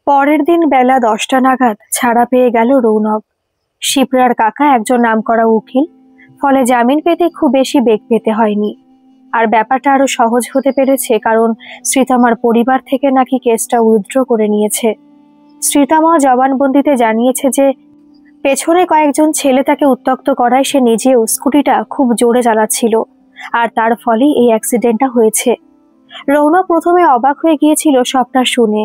পরের দিন বেলা 10টা নাগাদ ছাড়া পেয়ে গেল রৌনক। শিপ্রার কাকা একজন নামকরা উকিল, ফলে জামিন পেতে খুব বেশি বেগ পেতে হয়নি। আর ব্যাপারটা আরো সহজ হতে পেরেছে কারণ শ্রীতামার পরিবার থেকে নাকি কেসটা উইথড্র করে নিয়েছে। শ্রীতামা জবানবন্দিতে জানিয়েছে যে পেছনে কয়েকজন ছেলে তাকে উত্ত্যক্ত করায় সে নিজেও স্কুটিটা খুব জোরে চালাচ্ছিল, আর তার ফলেই এই অ্যাক্সিডেন্টটা হয়েছে। রৌনক প্রথমে অবাক হয়ে গিয়েছিল সবটা শুনে।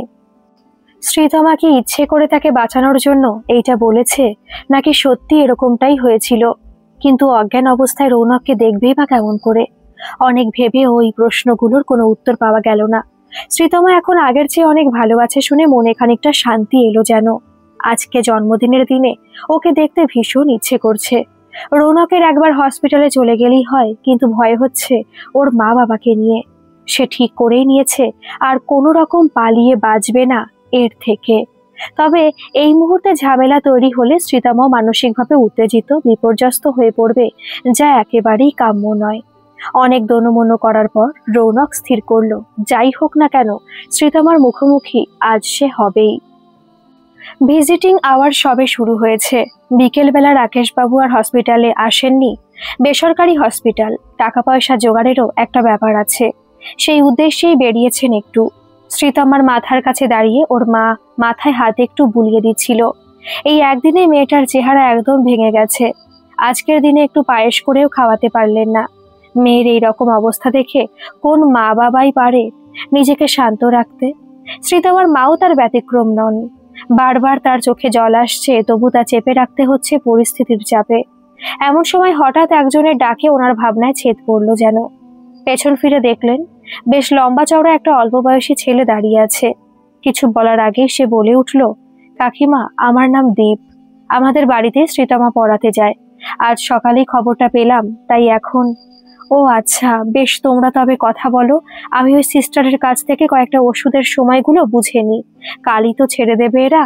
শ্রীতমা কি ইচ্ছে করে তাকে বাঁচানোর জন্য এইটা বলেছে, নাকি সত্যি এরকমটাই হয়েছিল? কিন্তু অজ্ঞান অবস্থায় রৌনককে দেখবেই বা কেমন করে? অনেক ভেবে ওই প্রশ্নগুলোর কোনো উত্তর পাওয়া গেল না। শ্রীতমা এখন আগের চেয়ে অনেক ভালো আছে শুনে মনে খানিকটা শান্তি এলো যেন। আজকে জন্মদিনের দিনে ওকে দেখতে ভীষণ ইচ্ছে করছে। রৌনকের একবার হসপিটালে চলে গেলেই হয়, কিন্তু ভয় হচ্ছে ওর মা বাবাকে নিয়ে। সে ঠিক করেই নিয়েছে আর কোনো রকম পালিয়ে বাঁচবে না এর থেকে। তবে এই মুহূর্তে ঝামেলা তৈরি হলে শ্রীতমা মানসিকভাবে উত্তেজিত বিপর্যস্ত হয়ে পড়বে, যা একেবারেই কাম্য নয়। অনেক দোনমনো করার পর রৌনক স্থির করলো, যাই হোক না কেন শ্রীতমার মুখোমুখি আজ সে হবেই। ভিজিটিং আওয়ার সবে শুরু হয়েছে। বিকেলবেলা রাকেশবাবু আর হসপিটালে আসেননি। বেসরকারি হসপিটাল, টাকা পয়সা জোগাড়েরও একটা ব্যাপার আছে। সেই উদ্দেশ্যেই বেরিয়েছেন একটু। শ্রীতমার মাথার কাছে দাঁড়িয়ে ওর মা মাথায় হাত একটু বুলিয়ে দিচ্ছিল। এই একদিনে মেয়েটার চেহারা একদম ভেঙে গেছে। আজকের দিনে একটু পায়েস করেও খাওয়াতে পারলেন না। মেয়ের এই রকম অবস্থা দেখে কোন মা বাবাই পারে নিজেকে শান্ত রাখতে? শ্রীতমার মাও তার ব্যতিক্রম নন। বারবার তার চোখে জল আসছে, তবু তা চেপে রাখতে হচ্ছে পরিস্থিতির চাপে। এমন সময় হঠাৎ একজনের ডাকে ওনার ভাবনায় ছেদ পড়ল যেন। পেছন ফিরে দেখলেন বেশ লম্বা চওড়া একটা অল্প বয়সী ছেলে দাঁড়িয়ে আছে। কিছু বলার আগেই সে বলে উঠল, কাকিমা, আমার নাম দীপ। আমাদের বাড়িতে শ্রীতমা পড়াতে যায়। আজ সকালেই খবরটা পেলাম, তাই এখন। ও আচ্ছা, বেশ, তোমরা তবে কথা বলো। আমি ওই সিস্টারের কাছ থেকে কয়েকটা ওষুধের সময়গুলো বুঝে নিই। কালই তো ছেড়ে দেবে এরা।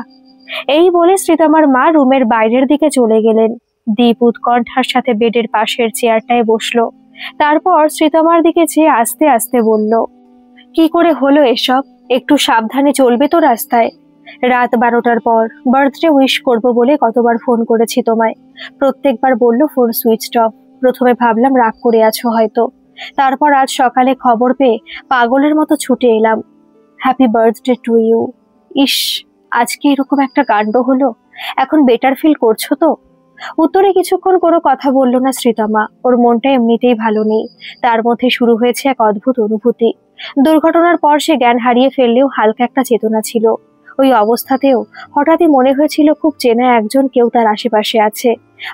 এই বলে শ্রীতমার মা রুমের বাইরের দিকে চলে গেলেন। দীপ উৎকণ্ঠার সাথে বেডের পাশের চেয়ারটায় বসলো। তারপর শ্রীতমার দিকে চেয়ে আস্তে আস্তে বলল, কি করে হলো এসব? একটু সাবধানে চলবে তো রাস্তায়। রাত 12টার পর বার্থডে উইশ করব বলে কতবার ফোন করেছি তোমায়, প্রত্যেকবার বললো ফোন সুইচড অফ। প্রথমে ভাবলাম রাগ করে আছো হয়তো, তারপর আজ সকালে খবর পেয়ে পাগলের মতো ছুটে এলাম। Happy birthday to you. ইস, আজকে এরকম একটা কাণ্ড হলো। এখন বেটার ফিল করছো তো? উত্তরে কিছুক্ষণ কোনো কথা বলল না শ্রীতমা। ওর মনটা এমনিতেই ভালো নেই, তার মধ্যে শুরু হয়েছে এক অদ্ভুত অনুভূতি। দুর্ঘটনার পর সে জ্ঞান হারিয়ে ফেললেও হালকা একটা চেতনা ছিল। ওই অবস্থাতেও হঠাৎই মনে হয়েছিল খুব চেনা একজন কেউ তার আশেপাশে আছে।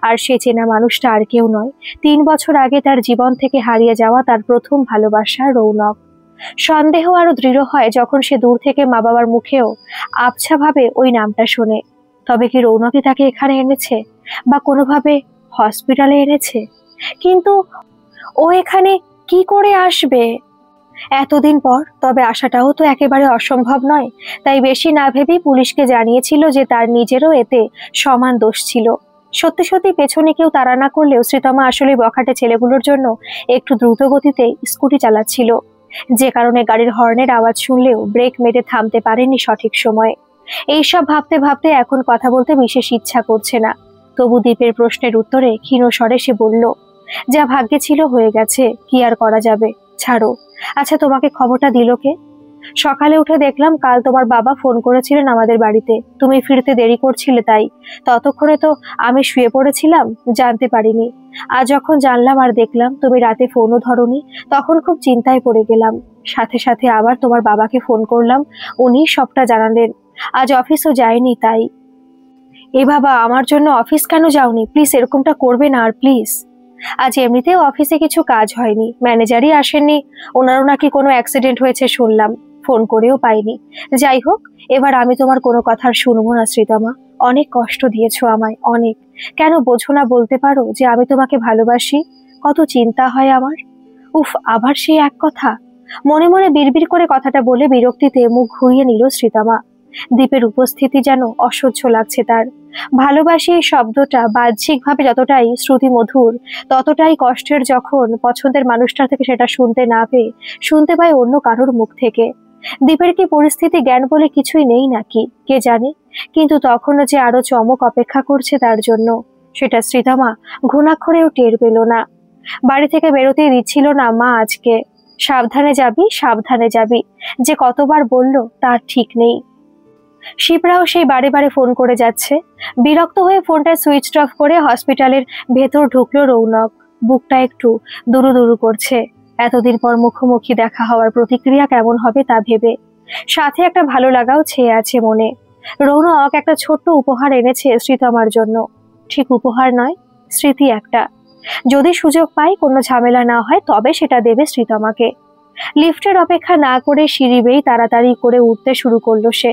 আর সে চেনা মানুষটা আর কেউ নয়, 3 বছর আগে তার জীবন থেকে হারিয়ে যাওয়া তার প্রথম ভালোবাসা রৌনক। সন্দেহ আরো দৃঢ় হয় যখন সে দূর থেকে মা বাবার মুখেও আবছাভাবে ওই নামটা শোনে। তবে কি রৌনকই তাকে এখানে এনেছে, বা কোনোভাবে হসপিটালে এনেছে? কিন্তু ও এখানে কি করে আসবে এতদিন পর? তবে আসাটাও তো একেবারে অসম্ভব নয়। তাই বেশি না ভেবেই পুলিশকে জানিয়েছিল যে তার নিজেরও এতে সমান দোষ ছিল। সত্যি সত্যি পেছনে কেউ তাড়া না করলেও শ্রীতমা আসলে বখাটে ছেলেগুলোর জন্য একটু দ্রুত গতিতে স্কুটি চালাচ্ছিল, যে কারণে গাড়ির হর্নের আওয়াজ শুনলেও ব্রেক মেরে থামতে পারেনি সঠিক সময়ে। এইসব ভাবতে ভাবতে এখন কথা বলতে বিশেষ ইচ্ছা করছে না। তবু দীপের প্রশ্নের উত্তরে ক্ষীণ স্বরে সে বলল, যা ভাগ্যে ছিল হয়ে গেছে, কি আর করা যাবে, ছাড়ো। আচ্ছা, তোমাকে খবরটা দিল কে? সকালে উঠে দেখলাম কাল তোমার বাবা ফোন করেছিলেন আমাদের বাড়িতে, তুমি ফিরতে দেরি করছিলে, তাই ততক্ষণে তো আমি শুয়ে পড়েছিলাম, জানতে পারিনি। আজ যখন জানলাম আর দেখলাম তুমি রাতে ফোনও ধরোনি, তখন খুব চিন্তায় পড়ে গেলাম। সাথে সাথে আবার তোমার বাবাকে ফোন করলাম, উনি সবটা জানালেন। আজ অফিসও যায়নি তাই। এ বাবা, আমার জন্য অফিস কেন যাওনি? প্লিজ এরকমটা করবে না আর, প্লিজ। আজ এমনিতেও অফিসে কিছু কাজ হয়নি, ম্যানেজারই আসেননি। ওনারও নাকি কোনো অ্যাক্সিডেন্ট হয়েছে শুনলাম, ফোন করেও পাইনি। যাই হোক, এবার আমি তোমার কোনো কথা শুনবো না শ্রীতমা। অনেক কষ্ট দিয়েছো আমায়, অনেক। কেন বোঝো না? বলতে পারো যে আমি তোমাকে ভালোবাসি। কত চিন্তা হয় আমার। উফ, আবার সেই এক কথা। মনে মনে বিড়বিড় করে কথাটা বলে বিরক্তিতে মুখ ঘুরিয়ে নিল শ্রীতমা। দীপের উপস্থিতি যেন অসহ্য লাগছে তার। ভালোবাসি এই শব্দটা বাহ্যিকভাবে যতটাই শ্রুতি মধুর, ততটাই কষ্টের যখন পছন্দের মানুষটার থেকে সেটা শুনতে না পেয়ে শুনতে পায় অন্য কারোর মুখ থেকে। দীপের কি পরিস্থিতি জ্ঞান বলে কিছুই নেই নাকি কে জানে, কিন্তু তখনও যে আরো চমক অপেক্ষা করছে তার জন্য সেটা শ্রীতমা ঘুণাক্ষরেও টের পেল না। বাড়ি থেকে বেরোতেই দিচ্ছিল না মা আজকে। সাবধানে যাবি সাবধানে যাবি, যে কতবার বলল তার ঠিক নেই। শিবরাও সেই বারে বারে ফোন করে যাচ্ছে। বিরক্ত হয়ে ফোনটা সুইচ অফ করে হসপিটালের ভেতর ঢুকলো রৌনক। বুকটা একটু দুরু দুরু করছে। এতদিন পর মুখোমুখি দেখা হওয়ার প্রতিক্রিয়া কেমন হবে তা ভেবে, সাথে একটা ভালো লাগাও ছেয়ে আছে মনে। রৌনক একটা ছোট্ট উপহার এনেছে শ্রীতমার জন্য। ঠিক উপহার নয়, স্মৃতি একটা। যদি সুযোগ পাই, কোনো ঝামেলা না হয়, তবে সেটা দেবে শ্রীতমাকে। লিফটের অপেক্ষা না করে সিঁড়ি বেয়ে তাড়াতাড়ি করে উঠতে শুরু করলো সে।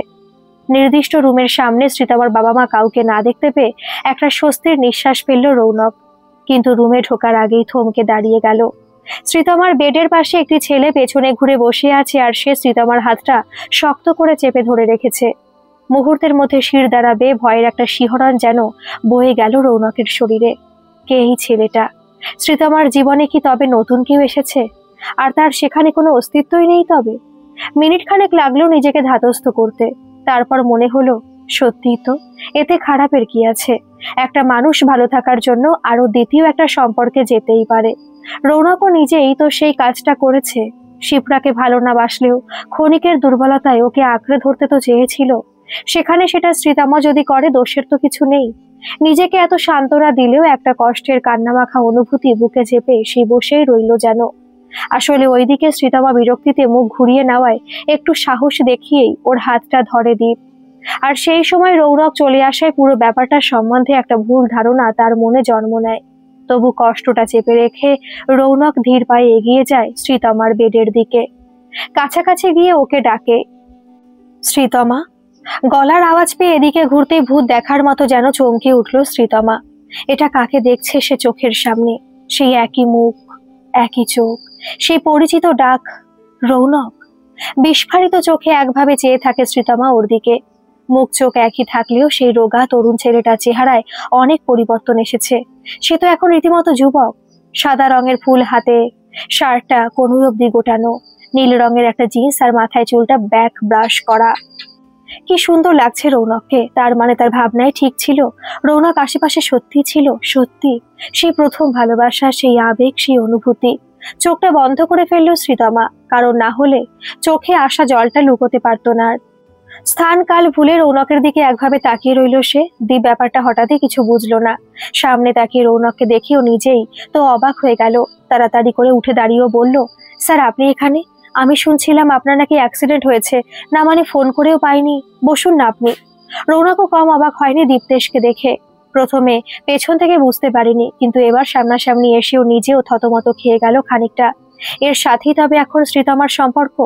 নির্দিষ্ট রুমের সামনে শ্রীতমার বাবা মা কাউকে না দেখতে পেয়ে একটা স্বস্তির নিঃশ্বাস ফেলল রৌনক। কিন্তু রুমে ঢোকার আগেই থমকে দাঁড়িয়ে গেল। শ্রীতমার বেডের পাশে একটি ছেলে পেছনে ঘুরে বসে আছে, আর সে শ্রীতমার হাতটা শক্ত করে চেপে ধরে রেখেছে। মুহূর্তের মধ্যে শির দাঁড়াবে ভয়ের একটা শিহরণ যেন বয়ে গেল রৌনকের শরীরে। কে এই ছেলেটা? শ্রীতমার জীবনে কি তবে নতুন কেউ এসেছে, আর তার সেখানে কোনো অস্তিত্বই নেই? তবে মিনিট খানেক লাগলো নিজেকে ধাতস্থ করতে। তারপর মনে হলো, সত্যিই তো, এতে খারাপের কি আছে? একটা মানুষ ভালো থাকার জন্য আরো দ্বিতীয় একটা সম্পর্কে যেতেই পারে। রৌনকও নিজেই তো সেই কাজটা করেছে। শিপ্রাকে ভালো না বাসলেও ক্ষণিকের দুর্বলতায় ওকে আঁকড়ে ধরতে তো চেয়েছিল। সেখানে সেটা শ্রীতমা যদি করে, দোষের তো কিছু নেই। নিজেকে এত সান্ত্বনা দিলেও একটা কষ্টের কান্নামাখা অনুভূতি বুকে চেপে সে বসেই রইল যেন। আসলে ওইদিকে শ্রীতমা বিরক্তিতে মুখ ঘুরিয়ে নেওয়ায় একটু সাহস দেখিয়েই ওর হাতটা ধরে দীপ। আর সেই সময় রৌনক চলে আসায় পুরো ব্যাপারটা সম্বন্ধে একটা ভুল ধারণা তার মনে জন্ম নেয়। তবু কষ্টটা চেপে রেখে রৌনক ধীর পায়ে এগিয়ে যায় শ্রীতমার বেডের দিকে। কাছাকাছি গিয়ে ওকে ডাকে, শ্রীতমা। গলার আওয়াজ পেয়ে এদিকে ঘুরতেই ভূত দেখার মতো যেন চমকে উঠল শ্রীতমা। এটা কাকে দেখছে সে চোখের সামনে? সেই একই মুখ, একই চোখ, সেই পরিচিত ডাক, রৌনক। বিস্ফারিত চোখে একভাবে চেয়ে থাকে শ্রীতমা ওর দিকে। মুখ চোখ একই থাকলেও সেই রোগা তরুণ ছেলেটার চেহারায় অনেক পরিবর্তন এসেছে। সে তো এখন রীতিমতো যুবক। সাদা রঙের ফুল হাতে, শার্টটা কোন অব্দি গোটানো, নীল রঙের একটা জিন্স, আর মাথায় চুলটা ব্যাক ব্রাশ করা। কি সুন্দর লাগছে রৌনককে। তার মানে তার ভাবনায় ঠিক ছিল। রৌনক আশেপাশে সত্যি ছিল, সত্যি। সেই প্রথম ভালোবাসা, সেই আবেগ, সেই অনুভূতি। চোখটা বন্ধ করে ফেললো শ্রীতমা, কারণ না হলে চোখে আসা জলটা লুকোতে পারতো না। স্থান কাল ভুলে রৌনকের দিকে একভাবে তাকিয়ে রইল সে। দীপ ব্যাপারটা হঠাৎই কিছু বুঝলো না। সামনে তাকিয়ে রৌনককে দেখেও নিজেই তো অবাক হয়ে গেল। তাড়াতাড়ি করে উঠে দাঁড়িয়েও বলল, স্যার আপনি এখানে? আমি শুনছিলাম আপনার নাকি অ্যাক্সিডেন্ট হয়েছে। না মানে ফোন করেও পাইনি। বসুন না আপনি। রৌনকও কম অবাক হয়নি দীপ্তেশকে দেখে। প্রথমে পেছন থেকে বুঝতে পারিনি, কিন্তু এবার সামনাসামনি এসেও নিজেও থতমত খেয়ে গেল খানিকটা। এর সাথেই তবে এখন শ্রীতমার সম্পর্ক।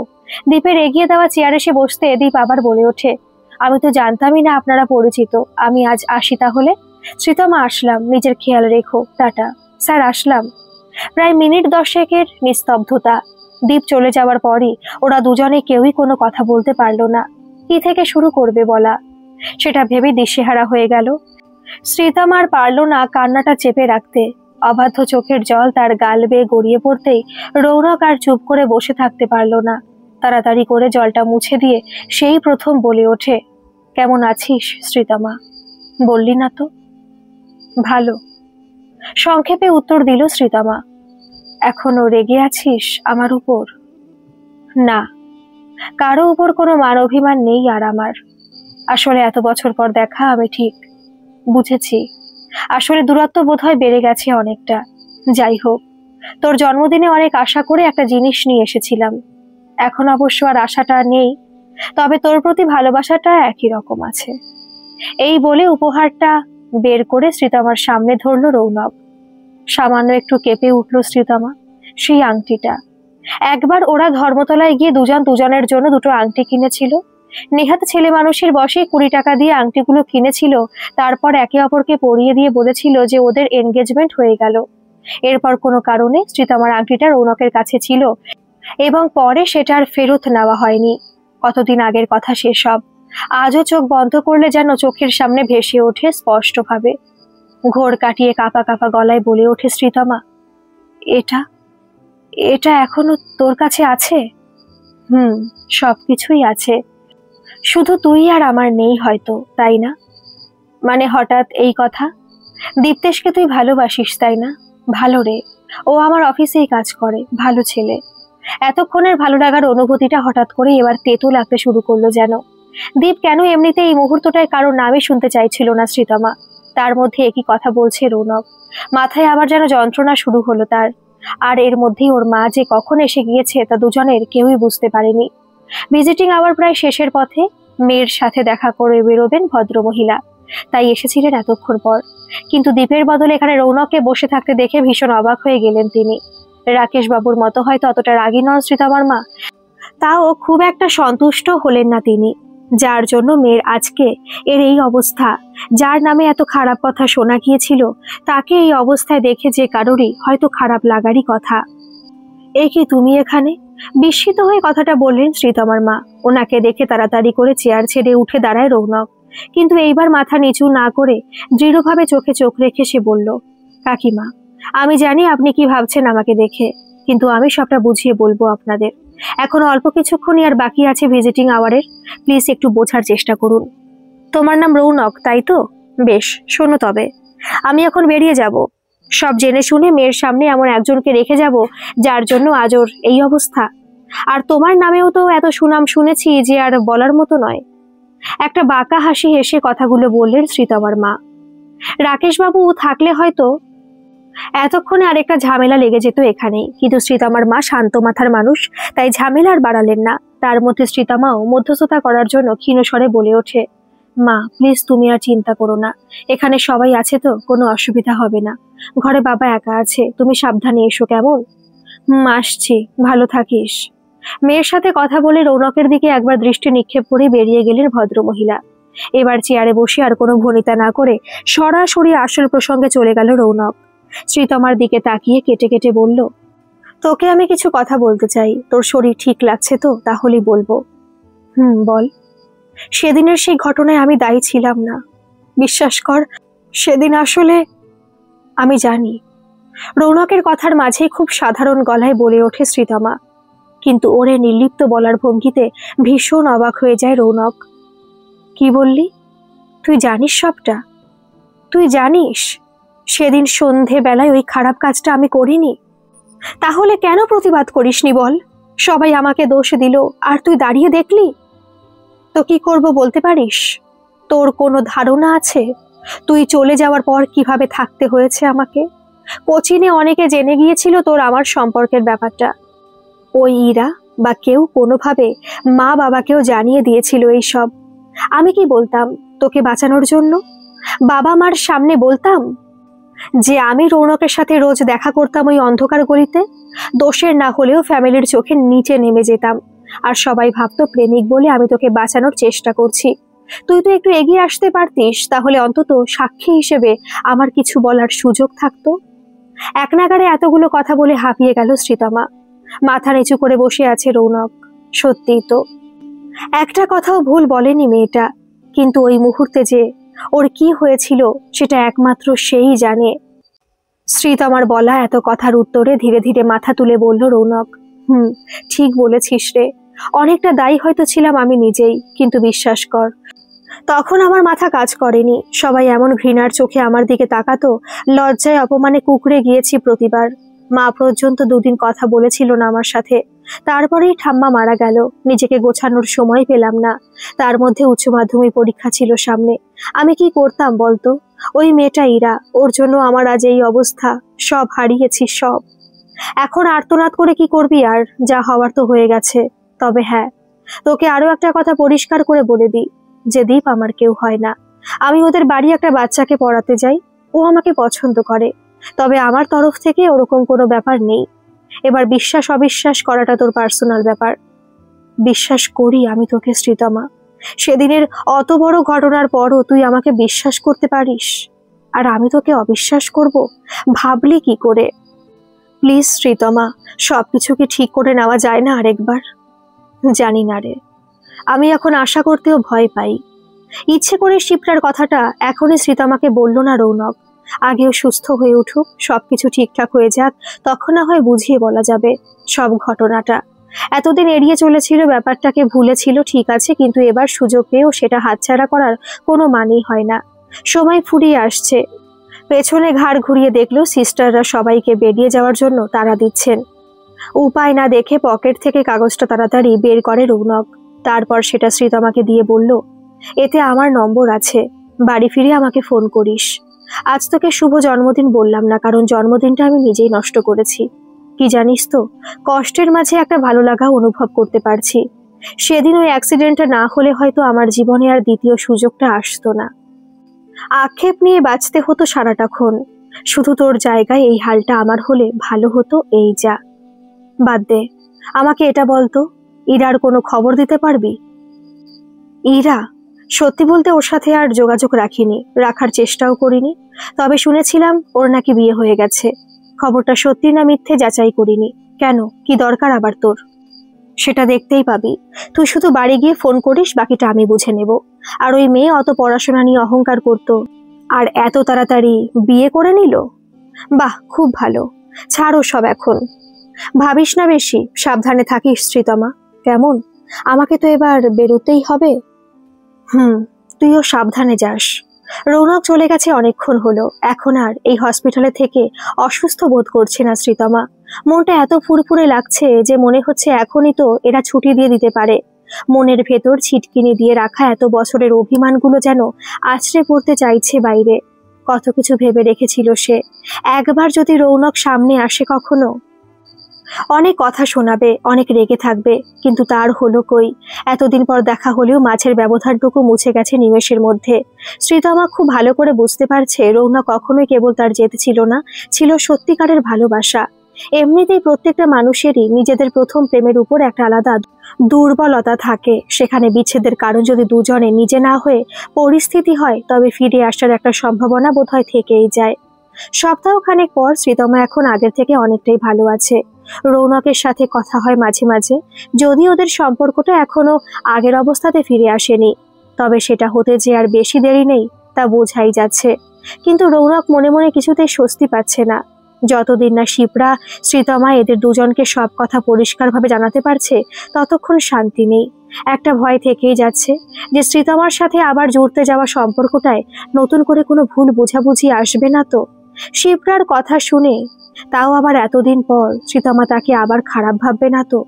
দীপের এগিয়ে দেওয়া চেয়ারে এসে বসতে দীপ আবার বলে ওঠে, আমি তো জানতামই না আপনারা পরিচিত। আমি আজ আসি তাহলে? শ্রীতমা, আসলাম, নিজের খেয়াল রেখো, টাটা। স্যার আসলাম। প্রায় মিনিট 10 নিস্তব্ধতা। দীপ চলে যাওয়ার পরই ওরা দুজনে কেউই কোনো কথা বলতে পারলো না। কি থেকে শুরু করবে বলা, সেটা ভেবে দিশেহারা হয়ে গেল। শ্রীতমা আর পারল না কান্নাটা চেপে রাখতে। অবাধ্য চোখের জল তার গাল বেয়ে গড়িয়ে পড়তেই রৌনক আর চুপ করে বসে থাকতে পারল না। তাড়াতাড়ি করে জলটা মুছে দিয়ে সেই প্রথম বলে ওঠে, কেমন আছিস শ্রীতমা? বললি না তো। ভালো, সংক্ষেপে উত্তর দিল শ্রীতমা। এখনো রেগে আছিস আমার উপর? না, কারো উপর কোনো মান অভিমান নেই আর আমার। আসলে এত বছর পর দেখা, আমি ঠিক বুঝেছি। আসলে দূরত্ব বোধহয় বেড়ে গেছে অনেকটা। যাই হোক, তোর জন্মদিনে অনেক আশা করে একটা জিনিস নিয়ে এসেছিলাম। এখন অবশ্য আর আশাটা নেই, তবে তোর প্রতি ভালোবাসাটা একই রকম আছে। এই বলে উপহারটা বের করে শ্রীতমার সামনে ধরলো রৌনক। সামান্য একটু কেঁপে উঠল শ্রীতমা। সেই আংটিটা। একবার ওরা ধর্মতলায় গিয়ে দুজন দুজনের জন্য দুটো আংটি কিনেছিল। নেহাত ছেলে মানুষের বসে 20 টাকা দিয়ে আংটিগুলো কিনেছিল। তারপর একে অপরকে পরিয়ে দিয়ে বলেছিল যে ওদের এনগেজমেন্ট হয়ে গেল। এরপর কোনো কারণে শ্রীতমার আংটিটা রৌনকের কাছে ছিল এবং পরে সেটা আর ফেরত নেওয়া হয়নি। কতদিন আগের কথা সেসব। আজও চোখ বন্ধ করলে যেন চোখের সামনে ভেসে ওঠে স্পষ্টভাবে। ঘোর কাটিয়ে কাঁপা কাঁপা গলায় বলে ওঠে শ্রীতমা, এটা এটা এখনো তোর কাছে আছে? হুম, সবকিছুই আছে, শুধু তুই আর আমার নেই হয়তো, তাই না? মানে হঠাৎ এই কথা? দীপ্তেশকে তুই ভালোবাসিস তাই না? ভালো রে, ও আমার অফিসেই কাজ করে, ভালো ছেলে। এতক্ষণের ভালো লাগার অনুভূতিটা হঠাৎ করে এবার তেতো লাগতে শুরু করলো যেন। দীপ কেন এমনিতে এই মুহূর্তটায় কারোর নামই শুনতে চাইছিল না শ্রীতমা, তার মধ্যে একই কথা বলছে রৌনক। মাথায় আবার যেন যন্ত্রণা শুরু হলো তার। আর এর মধ্যেই ওর মা যে কখন এসে গিয়েছে তা দুজনের কেউই বুঝতে পারেনি। ভিজিটিং আওয়ার প্রায় শেষের পথে, মেয়ের সাথে দেখা করে বেরোবেন ভদ্রমহিলা, তাই এসেছিলেন এতক্ষণ পর। কিন্তু দীপের বদলে এখানে রৌনককে বসে থাকতে দেখে ভীষণ অবাক হয়ে গেলেন তিনি। রাকেশ বাবুর মতো হয়তো অতটা রাগী নন শ্রীতমার মা, তাও খুব একটা সন্তুষ্ট হলেন না তিনি, যার জন্য মেয়ের আজকে এর এই অবস্থা। যার নামে এত খারাপ কথা শোনা গিয়েছিল, তাকে এই অবস্থায় দেখে যে কারোরই হয়তো খারাপ লাগারই কথা। এ কি তুমি এখানে? বিস্মিত হয়ে কথাটা বললেন শ্রীতমার মা। ওনাকে দেখে তাড়াতাড়ি করে চেয়ার ছেড়ে উঠে দাঁড়ায় রৌনক, কিন্তু এইবার মাথা নিচু না করে দৃঢ়ভাবে চোখে চোখ রেখে সে বলল, কাকিমা, আমি জানি আপনি কি ভাবছেন আমাকে দেখে, কিন্তু আমি সবটা বুঝিয়ে বলবো আপনাদের। এখন অল্প কিছুক্ষণই আর বাকি আছে ভিজিটিং আওয়ারের, প্লিজ একটু বোঝার চেষ্টা করুন। তোমার নাম রৌনক তাই তো? বেশ, শোনো তবে, আমি এখন বেরিয়ে যাব। সব জেনে শুনে মেয়ের সামনে এমন একজনকে রেখে যাব যার জন্য আজ ওর এই অবস্থা। আর তোমার নামেও তো এত সুনাম শুনেছি যে আর বলার মতো নয়। একটা বাঁকা হাসি হেসে কথাগুলো বললেন শ্রীতমার মা। রাকেশ বাবু থাকলে হয়তো এতক্ষণে আরেকটা ঝামেলা লেগে যেত এখানেই, কিন্তু শ্রীতমার মা শান্ত মাথার মানুষ, তাই ঝামেলা আর বাড়ালেন না। তার মধ্যে শ্রীতমাও মধ্যস্থতা করার জন্য ক্ষীণ স্বরে বলে ওঠে, মা প্লিজ তুমি আর চিন্তা করো না, এখানে সবাই আছে তো, কোনো অসুবিধা হবে না। ঘরে বাবা একা আছে, তুমি সাবধানে এসো কেমন? আসছি, ভালো থাকিস। মেয়ের সাথে কথা বলে রৌনকের দিকে একবার দৃষ্টি নিক্ষেপ করে বেরিয়ে গেলেন ভদ্রমহিলা। এবার চেয়ারে বসে আর কোনো ভনিতা না করে সরাসরি আসল প্রসঙ্গে চলে গেল রৌনক। শ্রীতমার দিকে তাকিয়ে কেটে কেটে বলল, তোকে আমি কিছু কথা বলতে চাই, তোর শরীর ঠিক লাগছে তো? তাহলেই বলবো। বল। সেদিনের সেই ঘটনায় আমি দায়ী ছিলাম না, বিশ্বাস কর। সেদিন আসলে আমি জানি। রৌনকের কথার মাঝেই খুব সাধারণ গলায় বলে ওঠে শ্রীতমা, কিন্তু ওরে নির্লিপ্ত বলার ভঙ্গিতে ভীষণ অবাক হয়ে যায় রৌনক। কি বললি? তুই জানিস সবটা? তুই জানিস সেদিন সন্ধে বেলায় ওই খারাপ কাজটা আমি করিনি? তাহলে কেন প্রতিবাদ করিসনি বল? সবাই আমাকে দোষ দিল আর তুই দাঁড়িয়ে দেখলি। তো কি করব বলতে পারিস? তোর কোনো ধারণা আছে তুই চলে যাওয়ার পর কিভাবে থাকতে হয়েছে আমাকে? কোচিনে অনেকে জেনে গিয়েছিল তোর আমার সম্পর্কের ব্যাপারটা। ওই ইরা বা কেউ কোনোভাবে মা বাবাকেও জানিয়ে দিয়েছিল এই সব। আমি কি বলতাম তোকে বাঁচানোর জন্য? বাবা মার সামনে বলতাম যে আমি রৌনকের সাথে রোজ দেখা করতাম ওই অন্ধকার গলিতে। দোষের না হলেও ফ্যামিলির চোখে নিচে নেমে যেতাম, আর সবাই ভাবতো প্রেমিক বলে আমি তোকে বাঁচানোর চেষ্টা করছি। তুই তো একটু এগিয়ে আসতে পারতিস, তাহলে অন্তত সাক্ষী হিসেবে আমার কিছু বলার সুযোগ থাকতো। এক নাগাড়ে এতগুলো কথা বলে হাঁপিয়ে গেল শ্রীতমা। মাথা নিচু করে বসে আছে রৌনক। সত্যিই তো, একটা কথাও ভুল বলেনি মেয়েটা, কিন্তু ওই মুহূর্তে যে ওর কি হয়েছিল সেটা একমাত্র সেই জানে। শ্রীতমার বলা এত কথার উত্তরে ধীরে ধীরে মাথা তুলে বলল রৌনক, ঠিক বলেছিস রে, অনেকটা দায়ী হয়তো ছিলাম আমি নিজেই, কিন্তু বিশ্বাস কর তখন আমার মাথা কাজ করেনি। সবাই এমন ঘৃণার চোখে আমার দিকে তাকাতো, লজ্জায় অপমানে কুঁকড়ে গিয়েছি প্রতিবার। মা পর্যন্ত দুদিন কথা বলেছিল না আমার সাথে, তারপরেই ঠাম্মা মারা গেল। নিজেকে গোছানোর সময় পেলাম না, তার মধ্যে উচ্চ মাধ্যমিক পরীক্ষা ছিল সামনে। আমি কি করতাম বলতো? ওই মেয়েটা ইরা, ওর জন্য আমার আজ এই অবস্থা। সব হারিয়েছি, সব। এখন আর্তনাদ করে কি করবি আর? যা হওয়ার তো হয়ে গেছে। তবে হ্যাঁ, তোকে আরো একটা কথা পরিষ্কার করে বলে দিই, যে দীপ আমার কেউ হয় না। আমি ওদের বাড়ি একটা বাচ্চাকে পড়াতে যাই, ও আমাকে পছন্দ করে, তবে আমার তরফ থেকে ওরকম কোনো ব্যাপার নেই। এবার বিশ্বাস অবিশ্বাস করাটা তোর পার্সোনাল ব্যাপার। বিশ্বাস করি আমি তোকে শ্রীতমা, সেদিনের অত বড় ঘটনার পরও তুই আমাকে বিশ্বাস করতে পারিস, আর আমি তোকে অবিশ্বাস করব ভাবলি কি করে? প্লিজ শ্রীতমা, সবকিছু কি ঠিক করে নেওয়া যায় না আরেকবার? জানি না রে, আমি এখন আশা করতেও ভয় পাই। ইচ্ছে করে শিপ্রার কথাটা এখনই শ্রীতমাকে বলল না রৌনক। আগেও সুস্থ হয়ে উঠুক, সবকিছু ঠিকঠাক হয়ে যাক, তখন না হয় বুঝিয়ে বলা যাবে সব ঘটনাটা। এতদিন এড়িয়ে চলেছিল, ব্যাপারটাকে ভুলেছিল ঠিক আছে, কিন্তু এবার সুযোগ পেয়েও সেটা হাতছাড়া করার কোনো মানেই হয় না। সময় ফুরিয়ে আসছে। পেছনে ঘাড় ঘুরিয়ে দেখলো সিস্টাররা সবাইকে বেরিয়ে যাওয়ার জন্য তাড়া দিচ্ছেন। উপায় না দেখে পকেট থেকে কাগজটা তাড়াতাড়ি বের করে রৌনক। তারপর সেটা শ্রীতমাকে দিয়ে বলল, এতে আমার নম্বর আছে, বাড়ি ফিরে আমাকে ফোন করিস। আজ তোকে শুভ জন্মদিন বললাম না, কারণ জন্মদিনটা আমি নিজেই নষ্ট করেছি। কি জানিস তো, কষ্টের মাঝে একটা ভালো লাগা অনুভব করতে পারছি। সেদিন ওই অ্যাক্সিডেন্টটা না হলে হয়তো আমার জীবনে আর দ্বিতীয় সুযোগটা আসতো না। আক্ষেপ নিয়ে বাঁচতে হতো সারাটাক্ষণ। শুধু তোর জায়গায় এই হালটা আমার হলে ভালো হতো। এই যা, বাদ দে। আমাকে এটা বলতো, ইরার কোনো খবর দিতে পারবি? ইরা? সত্যি বলতে ওর সাথে আর যোগাযোগ রাখিনি, রাখার চেষ্টাও করিনি। তবে শুনেছিলাম ওর নাকি বিয়ে হয়ে গেছে। খবরটা সত্যি না মিথ্যে যাচাই করিনি। কেন, কি দরকার আবার তোর? সেটা দেখতেই পাবি। তুই শুধু বাড়ি গিয়ে ফোন করিস, বাকিটা আমি বুঝে নেব। আর ওই মেয়ে অত পড়াশোনা নিয়ে অহংকার করত, আর এত তাড়াতাড়ি বিয়ে করে নিল। বাহ, খুব ভালো। ছাড়ো সব এখন, ভাবিস না বেশি, সাবধানে থাকিস শ্রীতমা, কেমন? আমাকে তো এবার বেরোতেই হবে। তুইও সাবধানে যাস। রৌনক চলে গেছে অনেকক্ষণ হলো, এখন আর এই হসপিটালে থেকে অসুস্থ বোধ করছে না শ্রীতমা। মনটা এত ফুরফুরে লাগছে যে মনে হচ্ছে এখনই তো এরা ছুটি দিয়ে দিতে পারে। মনের ভেতর ছিটকিনি দিয়ে রাখা এত বছরের অভিমানগুলো যেন আছড়ে পড়তে চাইছে বাইরে। কত কিছু ভেবে রেখেছিল সে, একবার যদি রৌনক সামনে আসে কখনো। অনেক কথা শোনাবে, অনেক রেগে থাকবে, কিন্তু তার হলো কই? এতদিন পর দেখা হলেও মাঝের ব্যবধানটুকু মুছে গেছে নিমেষের মধ্যে। শ্রীতমা খুব ভালো করে বুঝতে পারছে রৌনক কখনোই কেবল তার জেদ ছিল না, ছিল সত্যিকারের ভালোবাসা। এমনিতেই প্রত্যেকটা মানুষেরই নিজেদের প্রথম প্রেমের উপর একটা আলাদা দুর্বলতা থাকে। সেখানে বিচ্ছেদের কারণ যদি দুজনে নিজে না হয়ে পরিস্থিতি হয়, তবে ফিরে আসার একটা সম্ভাবনা বোধহয় থেকেই যায়। সপ্তাহখানেক পর শ্রীতমা এখন আগের থেকে অনেকটাই ভালো আছে। রৌনকের সাথে কথা হয় মাঝে মাঝে, যদি ওদের সম্পর্কটা এখনো আগের অবস্থাতে ফিরে আসেনি, তবে সেটা হতে যে আর বেশি দেরি নেই তা বোঝাই যাচ্ছে। কিন্তু রৌনক মনে মনে কিছুতেই স্বস্তি পাচ্ছে না। যতদিন না শিপ্রা শ্রীতমা এদের দুজনকে সব কথা পরিষ্কারভাবে জানাতে পারছে, ততক্ষণ শান্তি নেই। একটা ভয় থেকেই যাচ্ছে যে শ্রীতমার সাথে আবার জুড়তে যাওয়া সম্পর্কটায় নতুন করে কোনো ভুল বোঝাবুঝি আসবে না তো। শিপ্রার কথা শুনে, তাও আবার এতদিন পর, শ্রীতমা তাকে আবার খারাপ ভাববে না তো?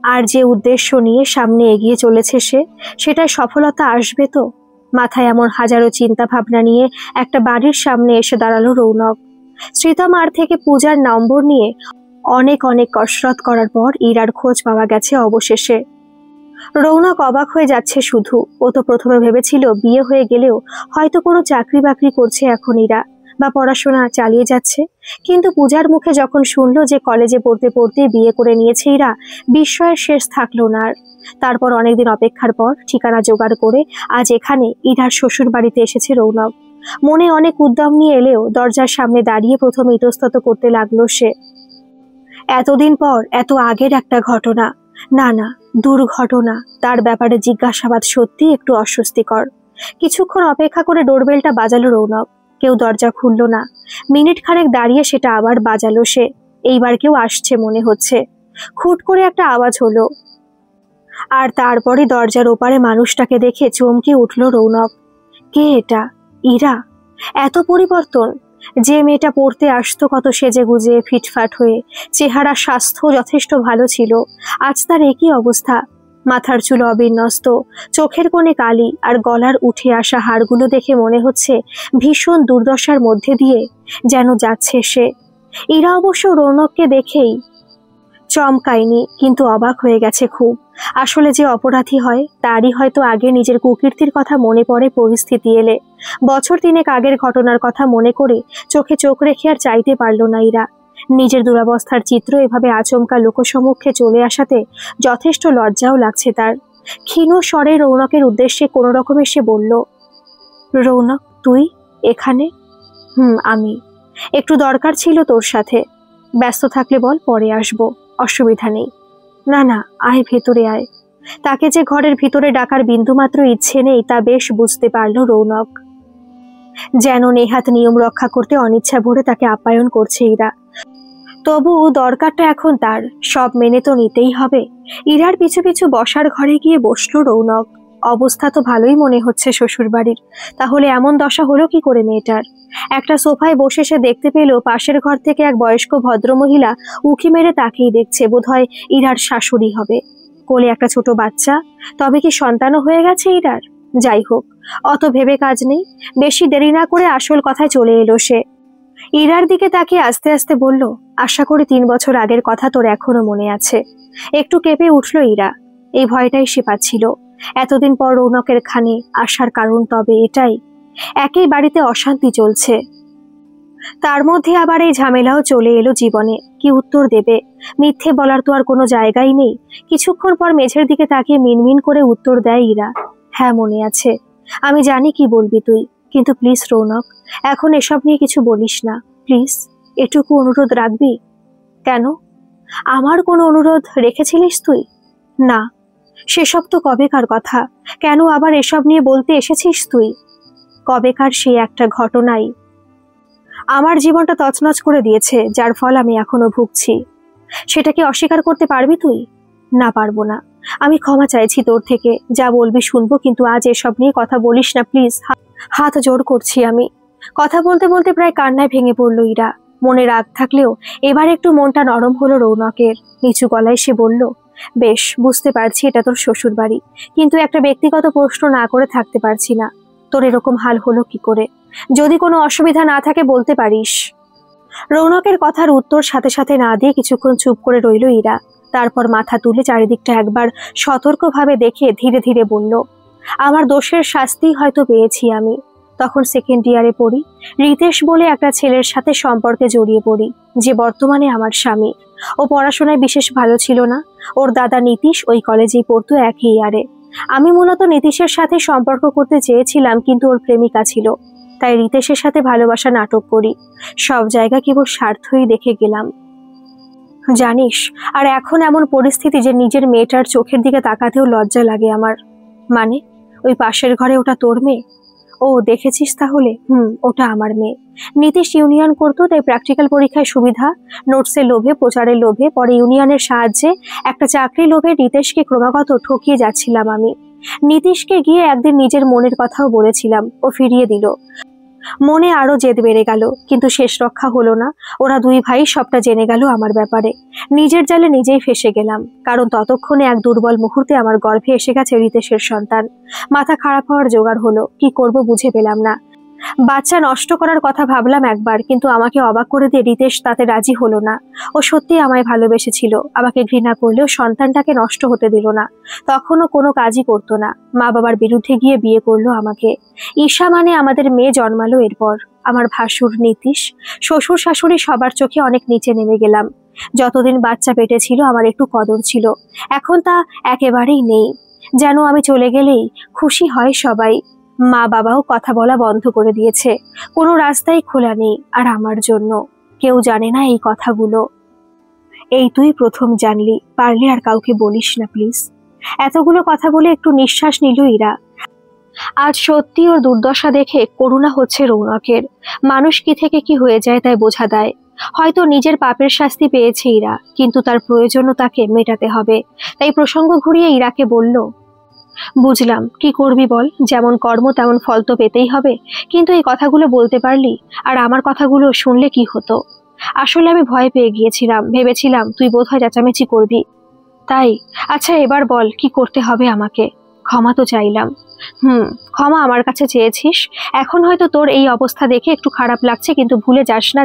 আর যে উদ্দেশ্য নিয়ে সামনে এগিয়ে চলেছে সেটায় সফলতা আসবে তো? মাথায় এমন হাজারো চিন্তা ভাবনা নিয়ে একটা বাড়ির সামনে এসে দাঁড়ালো রৌনক। শ্রীতমার থেকে পূজার নম্বর নিয়ে অনেক অনেক কসরত করার পর ইরার খোঁজ পাওয়া গেছে অবশেষে। রৌনক অবাক হয়ে যাচ্ছে শুধু। ও তো প্রথমে ভেবেছিল বিয়ে হয়ে গেলেও হয়তো কোনো চাকরি বাকরি করছে এখন ইরা, বা পড়াশোনা চালিয়ে যাচ্ছে। কিন্তু পূজার মুখে যখন শুনলো যে কলেজে পড়তে পড়তে বিয়ে করে নিয়েছে ইরা, বিস্ময়ের শেষ থাকলো না আর। তারপর অনেকদিন অপেক্ষার পর ঠিকানা জোগাড় করে আজ এখানে ইরার শ্বশুর বাড়িতে এসেছে রৌনক। মনে অনেক উদ্যম নিয়ে এলেও দরজার সামনে দাঁড়িয়ে প্রথমে ইতস্তত করতে লাগলো সে। এতদিন পর এত আগের একটা ঘটনা, না না, দুর্ঘটনা, তার ব্যাপারে জিজ্ঞাসাবাদ সত্যি একটু অস্বস্তিকর। কিছুক্ষণ অপেক্ষা করে ডোরবেলটা বাজালো রৌনক। কেউ দরজা খুলল না। মিনিট খানেক দাঁড়িয়ে সেটা আবার বাজালো সে। এইবার কেউ আসছে মনে হচ্ছে। খুট করে একটা আওয়াজ হলো, আর তারপরে দরজার ওপারে মানুষটাকে দেখে চমকে উঠল রৌনক। কে এটা? ইরা? এত পরিবর্তন! যে মেয়েটা পড়তে আসতো কত সেজে গুজে ফিটফাট হয়ে, চেহারা স্বাস্থ্য যথেষ্ট ভালো ছিল, আজ তার একই অবস্থা। মাথার চুল অবিন্যস্ত, চোখের কোণে কালি, আর গলার উঠে আসা হাড়গুলো দেখে মনে হচ্ছে ভীষণ দুর্দশার মধ্যে দিয়ে যেন যাচ্ছে সে। ইরা অবশ্য রৌনককে দেখেই চমকায়নি, কিন্তু অবাক হয়ে গেছে খুব। আসলে যে অপরাধী হয় তারই হয়তো আগে নিজের কুকীর্তির কথা মনে পড়ে পরিস্থিতি এলে। বছর 3 আগের ঘটনার কথা মনে করে চোখে চোখ রেখে আর চাইতে পারল না ইরা। নিজের দুরবস্থার চিত্র এভাবে আচমকা লোকসম্মুখে চলে আসাতে যথেষ্ট লজ্জাও লাগছে তার। ক্ষীণ স্বরে রৌনকের উদ্দেশ্যে কোনো রকমে সে বলল, রৌনক, তুই এখানে? আমি। একটু দরকার ছিল তোর সাথে। ব্যস্ত থাকলে বল, পরে আসবো, অসুবিধা নেই। না না, আয়, ভেতরে আয়। তাকে যে ঘরের ভিতরে ডাকার বিন্দুমাত্র ইচ্ছে নেই তা বেশ বুঝতে পারল রৌনক। যেন নেহাত নিয়ম রক্ষা করতে অনিচ্ছা ভরে তাকে আপ্যায়ন করছে ইরা। তবু দরকারটা এখন তার, সব মেনে তো নিতেই হবে। ইরার পিছু পিছু বসার ঘরে গিয়ে বসলো রৌনক। অবস্থা তো ভালোই মনে হচ্ছে শ্বশুর বাড়ির, তাহলে এমন দশা হলো কি করে মেয়েটার? একটা সোফায় বসে সে দেখতে পেল পাশের ঘর থেকে এক বয়স্ক ভদ্রমহিলা উঁকি মেরে তাকিয়ে দেখছে, বোধহয় ইরার শাশুড়ি হবে। কোলে একটা ছোট বাচ্চা, তবে কি সন্তানও হয়ে গেছে ইরার? যাই হোক, অত ভেবে কাজ নেই। বেশি দেরি না করে আসল কথায় চলে এলো সে। ইরার দিকে তাকিয়ে আস্তে আস্তে বলল, আশা করি 3 বছর আগের কথা তোর এখনো মনে আছে। একটু কেঁপে উঠল ইরা। এই ভয়টাই সে পাচ্ছিল। এতদিন পর রৌনকের খানে আসার কারণ তবে এটাই, একই বাড়িতে অশান্তি চলছে, তার মধ্যে আবার এই ঝামেলাও চলে এলো জীবনে। কি উত্তর দেবে? মিথ্যে বলার তো আর কোনো জায়গাই নেই। কিছুক্ষণ পর মেঝের দিকে তাকিয়ে মিনমিন করে উত্তর দেয় ইরা, হ্যাঁ মনে আছে। আমি জানি কি বলবি তুই, কিন্তু প্লিজ রৌনক, এখন এসব নিয়ে কিছু বলিস না প্লিজ। এটুকু অনুরোধ রাখবি? কেন? আমার কোনো অনুরোধ রেখেছিলিস তুই? না, সেসব তো কবেকার কথা। কেন আবার এসব নিয়ে বলতে এসেছিস তুই? কবেকার সেই একটা ঘটনাই আমার জীবনটা তছনছ করে দিয়েছে, যার ফল আমি এখনো ভুগছি। সেটা কি অস্বীকার করতে পারবি তুই? না, পারবো না। আমি ক্ষমা চাইছি তোর থেকে, যা বলবি শুনবো, কিন্তু আজ এসব নিয়ে কথা বলিস না প্লিজ। হাত জোর করছি আমি। কথা বলতে বলতে প্রায় কান্নায় ভেঙে পড়ল ইরা। মনে রাগ থাকলেও এবার একটু মনটা নরম হলো রৌনকের। নিচু গলায় সে বলল, বেশ, বুঝতে পারছি এটা তোর শ্বশুর বাড়ি, কিন্তু একটা ব্যক্তিগত প্রশ্ন না করে থাকতে পারছি না। তোর এরকম হাল হলো কি করে? যদি কোনো অসুবিধা না থাকে বলতে পারিস। রৌনকের কথার উত্তর সাথে সাথে না দিয়ে কিছুক্ষণ চুপ করে রইল ইরা। তারপর মাথা তুলে চারিদিকটা একবার সতর্কভাবে দেখে ধীরে ধীরে বলল, আমার দোষের শাস্তি হয়তো পেয়েছি আমি। তখন 2nd ইয়ারে পড়ি। রিতেশ বলে একটা ছেলের সাথে সম্পর্কে জড়িয়ে পড়ি, যে বর্তমানে আমার স্বামী। ও পড়াশোনায় বিশেষ ভালো ছিল না। ওর দাদা নীতিশ ওই কলেজেই পড়তো একই ইয়ারে। আমি মূলত নীতিশের সাথে সম্পর্ক করতে চেয়েছিলাম, কিন্তু ওর প্রেমিকা ছিল, তাই রিতেশের সাথে ভালোবাসা নাটক করি। সব জায়গা কেবল স্বার্থই দেখে গেলাম জানিস। আর এখন এমন পরিস্থিতি যে নিজের মেয়েটার চোখের দিকে তাকাতেও লজ্জা লাগে আমার। মানে, ওই পাশের ঘরে ওটা তোর মেয়ে? ও, দেখেছিস তাহলে? ওটা আমার মেয়ে। নীতিশ ইউনিয়ন করতো, তাই প্র্যাকটিক্যাল পরীক্ষায় সুবিধা, নোটসের লোভে, প্রচারের লোভে, পরে ইউনিয়নের সাহায্যে, একটা চাকরি লোভে নীতিশকে ক্রমাগত ঠকিয়ে যাচ্ছিলাম আমি। নীতিশকে গিয়ে একদিন নিজের মনের কথাও বলেছিলাম, ও ফিরিয়ে দিল। মনে আরো জেদ বেড়ে গেল, কিন্তু শেষ রক্ষা হলো না। ওরা 2 ভাই সবটা জেনে গেল আমার ব্যাপারে। নিজের জালে নিজেই ফেসে গেলাম, কারণ ততক্ষণে এক দুর্বল মুহূর্তে আমার গর্ভে এসে গেছে রিতেশের সন্তান। মাথা খারাপ হওয়ার জোগাড় হলো, কি করব বুঝে পেলাম না। বাচ্চা নষ্ট করার কথা ভাবলাম একবার, কিন্তু আমাকে অবাক করে দিয়ে রিতেশ তাতে রাজি হলো না। ও সত্যি আমায় ভালোবেসেছিল, আমাকে ঘৃণা করলেও সন্তানটাকে নষ্ট হতে দিল না। তখনও কোনো কাজই করতো না, মা বাবার বিরুদ্ধে গিয়ে বিয়ে করলো আমাকে। ঈশা মানে আমাদের মেয়ে জন্মালো এরপর। আমার ভাসুর নীতিশ, শ্বশুর শাশুড়ি সবার চোখে অনেক নিচে নেমে গেলাম। যতদিন বাচ্চা পেটে ছিল আমার একটু কদর ছিল, এখন তা একেবারেই নেই। যেন আমি চলে গেলেই খুশি হয় সবাই। মা বাবাও কথা বলা বন্ধ করে দিয়েছে, কোনো রাস্তাই খোলা নেই আর আমার জন্য। কেউ জানে না এই কথাগুলো। এই তুই প্রথম জানলি, পারলে আর কাউকে বলিস না প্লিজ। এতগুলো কথা বলে একটু নিঃশ্বাস নিল ইরা। আজ সত্যি ওর দুর্দশা দেখে করুণা হচ্ছে রৌনকের। মানুষ কি থেকে কি হয়ে যায় তাই বোঝা দেয়। হয়তো নিজের পাপের শাস্তি পেয়েছে ইরা, কিন্তু তার প্রয়োজনও তাকে মেটাতে হবে। তাই প্রসঙ্গ ঘুরিয়ে ইরাকে বলল, বুঝলাম, কি করবি বল, যেমন কর্ম তেমন ফল তো পেতেই হবে। কিন্তু এই কথাগুলো বলতে পারলি, আর আমার কথাগুলো শুনলে কি হতো? আসলে আমি ভয় পেয়ে গিয়েছিলাম, ভেবেছিলাম তুই বোধহয় চেঁচামেচি করবি, তাই। আচ্ছা এবার বল, কি করতে হবে আমাকে? ক্ষমা তো চাইলাম। ক্ষমা আমার কাছে চেয়েছিস। এখন হয়তো তোর এই অবস্থা দেখে একটু খারাপ লাগছে, কিন্তু ভুলে যাস না,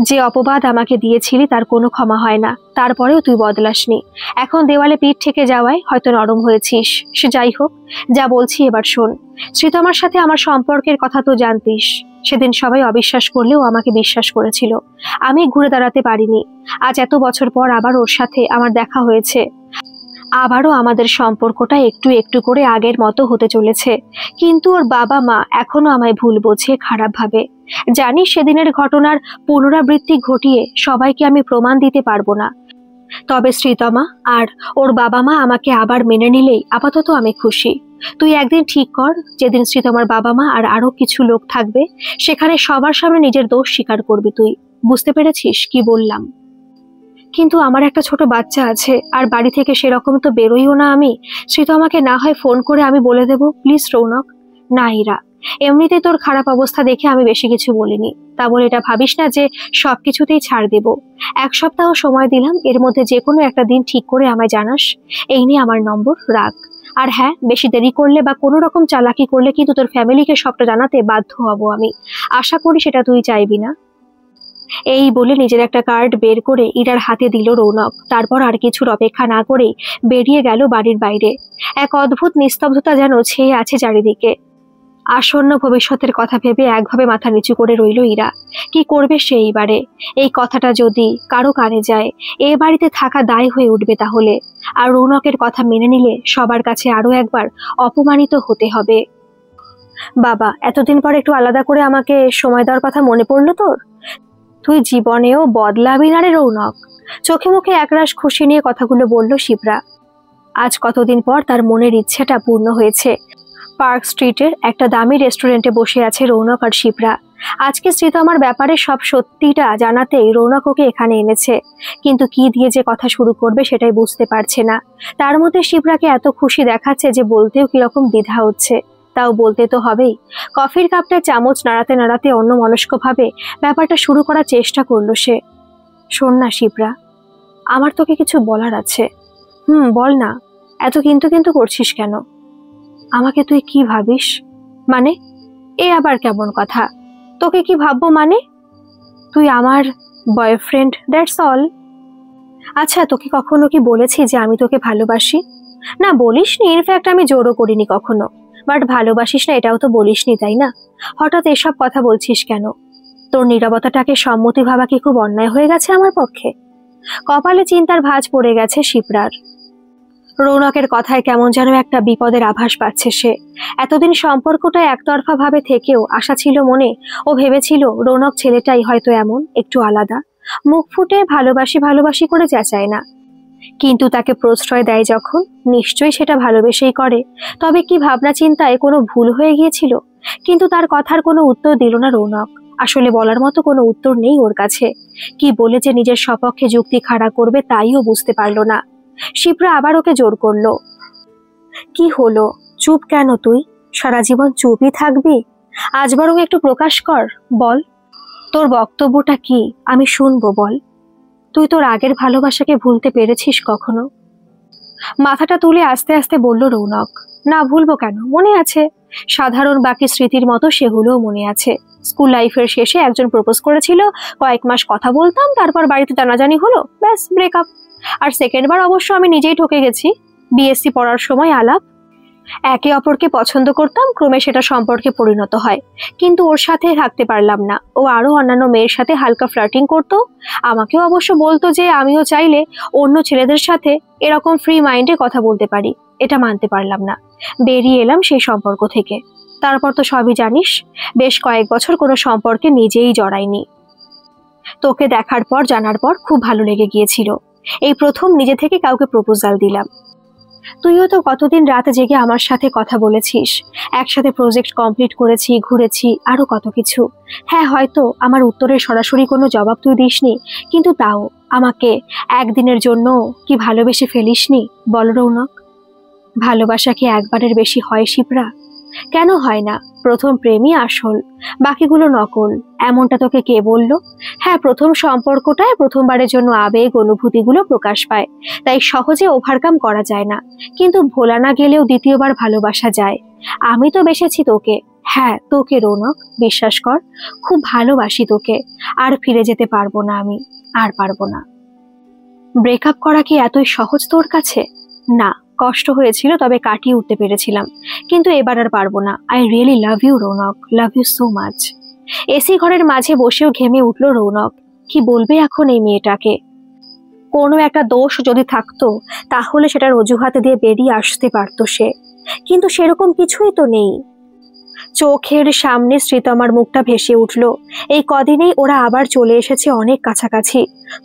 যে অপবাদ আমাকে দিয়েছিলি তার কোনো ক্ষমা হয় না। তারপরেও তুই বদলাসনি। এখন দেওয়ালে পিঠ ঠেকে যাওয়ায় হয়তো নরম হয়েছিস। সে যাই হোক, যা বলছি এবার শোন। শ্রীতমার সাথে আমার সম্পর্কের কথা তো জানতিস। সেদিন সবাই অবিশ্বাস করলেও আমাকে বিশ্বাস করেছিল। আমি ঘুরে দাঁড়াতে পারিনি। আজ এত বছর পর আবার ওর সাথে আমার দেখা হয়েছে। আবারও আমাদের সম্পর্কটা একটু একটু করে আগের মতো হতে চলেছে। কিন্তু ওর বাবা মা এখনো আমায় ভুল বোঝে, খারাপ ভাবে। জানি সেদিনের ঘটনার পুনরাবৃত্তি ঘটিয়ে সবাইকে আমি প্রমাণ দিতে পারবো না। তবে শ্রীতমা আর ওর বাবা মা আমাকে আবার মেনে নিলেই আপাতত আমি খুশি। তুই একদিন ঠিক কর, যেদিন শ্রীতমার বাবা মা আর আরো কিছু লোক থাকবে, সেখানে সবার সামনে নিজের দোষ স্বীকার করবি তুই। বুঝতে পেরেছিস কি বললাম? কিন্তু আমার একটা ছোট বাচ্চা আছে, আর বাড়ি থেকে সেরকম তো বেরোইও না আমি। সে তো আমাকে না হয় ফোন করে আমি বলে দেবো। প্লিজ রৌনক। না ইরা, এমনিতেই তোর খারাপ অবস্থা দেখে আমি বেশি কিছু বলিনি। তা বলে এটা ভাবিস না যে সবকিছুতেই ছাড় দেব। 1 সপ্তাহ সময় দিলাম, এর মধ্যে যে কোনো একটা দিন ঠিক করে আমায় জানাস। এই নিয়ে আমার নম্বর রাখ। আর হ্যাঁ, বেশি দেরি করলে বা কোনো রকম চালাকি করলে কিন্তু তোর ফ্যামিলিকে সবটা জানাতে বাধ্য হব আমি। আশা করি সেটা তুই চাইবি না। এই বলে নিজের একটা কার্ড বের করে ইরার হাতে দিল রৌনক। তারপর আর কিছুর অপেক্ষা না করেই বেরিয়ে গেল বাড়ির বাইরে। এক অদ্ভুত নিস্তব্ধতা যেন ছেয়ে আছে চারিদিকে। আসন্ন ভবিষ্যতের কথা ভেবে একভাবে মাথা নিচু করে রইল ইরা। কি করবে সে এইবারে? এই কথাটা যদি কারো কানে যায়, এ বাড়িতে থাকা দায় হয়ে উঠবে তাহলে। আর রৌনকের কথা মেনে নিলে সবার কাছে আরো একবার অপমানিত হতে হবে। বাবা, এতদিন পর একটু আলাদা করে আমাকে সময় দেওয়ার কথা মনে পড়লো তোর? তুই জীবনেও বদলাবি না রে রৌনক। চোখে মুখে একরাশ খুশি নিয়ে কথাগুলো বলল শিপ্রা। আজ কতদিন পর তার মনের ইচ্ছেটা পূর্ণ হয়েছে। পার্ক স্ট্রিটের একটা দামি রেস্টুরেন্টে বসে আছে রৌনক আর শিপ্রা। আজকে স্ত্রী আমার ব্যাপারে সব সত্যিটা জানাতেই রৌনক ওকে এখানে এনেছে। কিন্তু কি দিয়ে যে কথা শুরু করবে সেটাই বুঝতে পারছে না। তার মধ্যে শিপ্রাকে এত খুশি দেখাচ্ছে যে বলতেও কিরকম দ্বিধা হচ্ছে। তাও বলতে তো হবেই। কফির কাপটা চামচ নাড়াতে নাড়াতে অন্যমনস্কভাবে ব্যাপারটা শুরু করার চেষ্টা করলো সে। শোন না শিপ্রা, আমার তোকে কিছু বলার আছে। বল না। এত কিন্তু কিন্তু করছিস কেন? আমাকে তুই কি ভাবিস? মানে, এ আবার কেমন কথা? তোকে কি ভাববো মানে? তুই আমার বয়ফ্রেন্ড, দ্যাটস অল। আচ্ছা, তোকে কখনো কি বলেছি যে আমি তোকে ভালোবাসি? না, বলিসনি। ইনফ্যাক্ট আমি জোরও করিনি কখনো। বাট ভালোবাসিস না এটাও তো বলিসনি, তাই না? হঠাৎ এসব কথা বলছিস কেন? তোর নীরবতাটাকে সম্মতি ভাবা কি খুব অন্যায় হয়ে গেছে আমার পক্ষে? কপালে চিন্তার ভাঁজ পড়ে গেছে শিপ্রার। রৌনকের কথায় কেমন যেন একটা বিপদের আভাস পাচ্ছে সে। এতদিন সম্পর্কটা একতরফা ভাবে থেকেও আশা ছিল মনে। ও ভেবেছিল রৌনক ছেলেটাই হয়তো এমন একটু আলাদা, মুখ ফুটে ভালোবাসি ভালোবাসি করে চেঁচায় না। কিন্তু তাকে প্রশ্রয় দেয় যখন, নিশ্চয়ই সেটা ভালোবেসেই করে। তবে কি ভাবনা চিন্তায় কোনো ভুল হয়ে গিয়েছিল? কিন্তু তার কথার কোনো উত্তর দিল না রৌনক। আসলে বলার মতো কোনো উত্তর নেই ওর কাছে। কি বলে যে নিজের সপক্ষে যুক্তি খাড়া করবে তাইও বুঝতে পারল না। শিপ্রা আবার ওকে জোর করলো। কি হলো? চুপ কেন তুই? সারা জীবন চুপই থাকবি? আজ বরং একটু প্রকাশ কর, বল। তোর বক্তব্যটা কি? আমি শুনবো, বল। তুই তোর আগের ভালোবাসাকে ভুলতে পেরেছিস কখনো? মাথাটা তুলে আস্তে আস্তে বলল রৌনক। না, ভুলবো কেন, মনে আছে। সাধারণ বাকি স্মৃতির মতো সেগুলোও মনে আছে। স্কুল লাইফের শেষে একজন প্রপোজ করেছিল, কয়েক মাস কথা বলতাম, তারপর বাড়িতে জানাজানি হলো, ব্যাস ব্রেকআপ। আর সেকেন্ড বার অবশ্য আমি নিজেই ঠকে গেছি। বিএসসি পড়ার সময় আলাপ, একে অপরকে পছন্দ করতাম, ক্রমে সেটা সম্পর্কে পরিণত হয়। কিন্তু ওর সাথে থাকতে পারলাম না। ও আরো অন্যান্য মেয়ের সাথে হালকা ফ্লার্টিং করতো। আমাকেও অবশ্য বলতো যে আমিও চাইলে অন্য ছেলেদের সাথে এরকম ফ্রি মাইন্ডে কথা বলতে পারি। এটা মানতে পারলাম না। বেরিয়ে এলাম সেই সম্পর্ক থেকে। তারপর তো সবই জানিস, বেশ কয়েক বছর কোনো সম্পর্কে নিজেই জড়াইনি। তোকে দেখার পর জানার পর খুব ভালো লেগে গিয়েছিল। এই প্রথম নিজে থেকে কাউকে প্রপোজাল দিলাম। তুইও তো কতদিন রাত জেগে আমার সাথে কথা বলেছিস, একসাথে প্রজেক্ট কমপ্লিট করেছি, ঘুরেছি, আরো কত কিছু। হ্যাঁ, হয়তো আমার উত্তরের সরাসরি কোনো জবাব তুই দিসনি, কিন্তু তাও আমাকে একদিনের জন্য কি ভালোবেসে ফেলিসনি? বল রৌনক। ভালোবাসা কি একবারের বেশি হয় শিপ্রা? কেন হয় না? প্রথম প্রেমই আসল, বাকিগুলো নকল। এমনটা তোকে কে বলল? হ্যাঁ, প্রথম সম্পর্কটায় প্রথমবারের জন্য আবেগ অনুভূতিগুলো প্রকাশ পায়, তাই সহজে ওভারকাম করা যায় না। কিন্তু ভোলা না গেলেও দ্বিতীয়বার ভালোবাসা যায়। আমি তো বেসেছি তোকে। হ্যাঁ, তোকে রৌনক, বিশ্বাস কর, খুব ভালোবাসি তোকে। আর ফিরে যেতে পারবো না আমি, আর পারবো না। ব্রেকআপ করা কি এতই সহজ তোর কাছে? না, কষ্ট হয়েছিল, তবে কাটিয়ে উঠতে পেরেছিলাম। কিন্তু এবার আর পারবো না। I really love you Rounak, love you so much. AC ঘরের মাঝে বসেও ঘেমে উঠল রৌনক। কি বলবে এখন এই মেয়েটাকে? কোনো একটা দোষ যদি থাকতো তাহলে সেটার অজুহাতে দিয়ে বেরিয়ে আসতে পারতো সে, কিন্তু সেরকম কিছুই তো নেই। চোখের সামনে শ্রীতমার মুখটা ভেসে উঠল। এই কদিনেই ওরা আবার চলে এসেছে অনেক কাছাকাছি।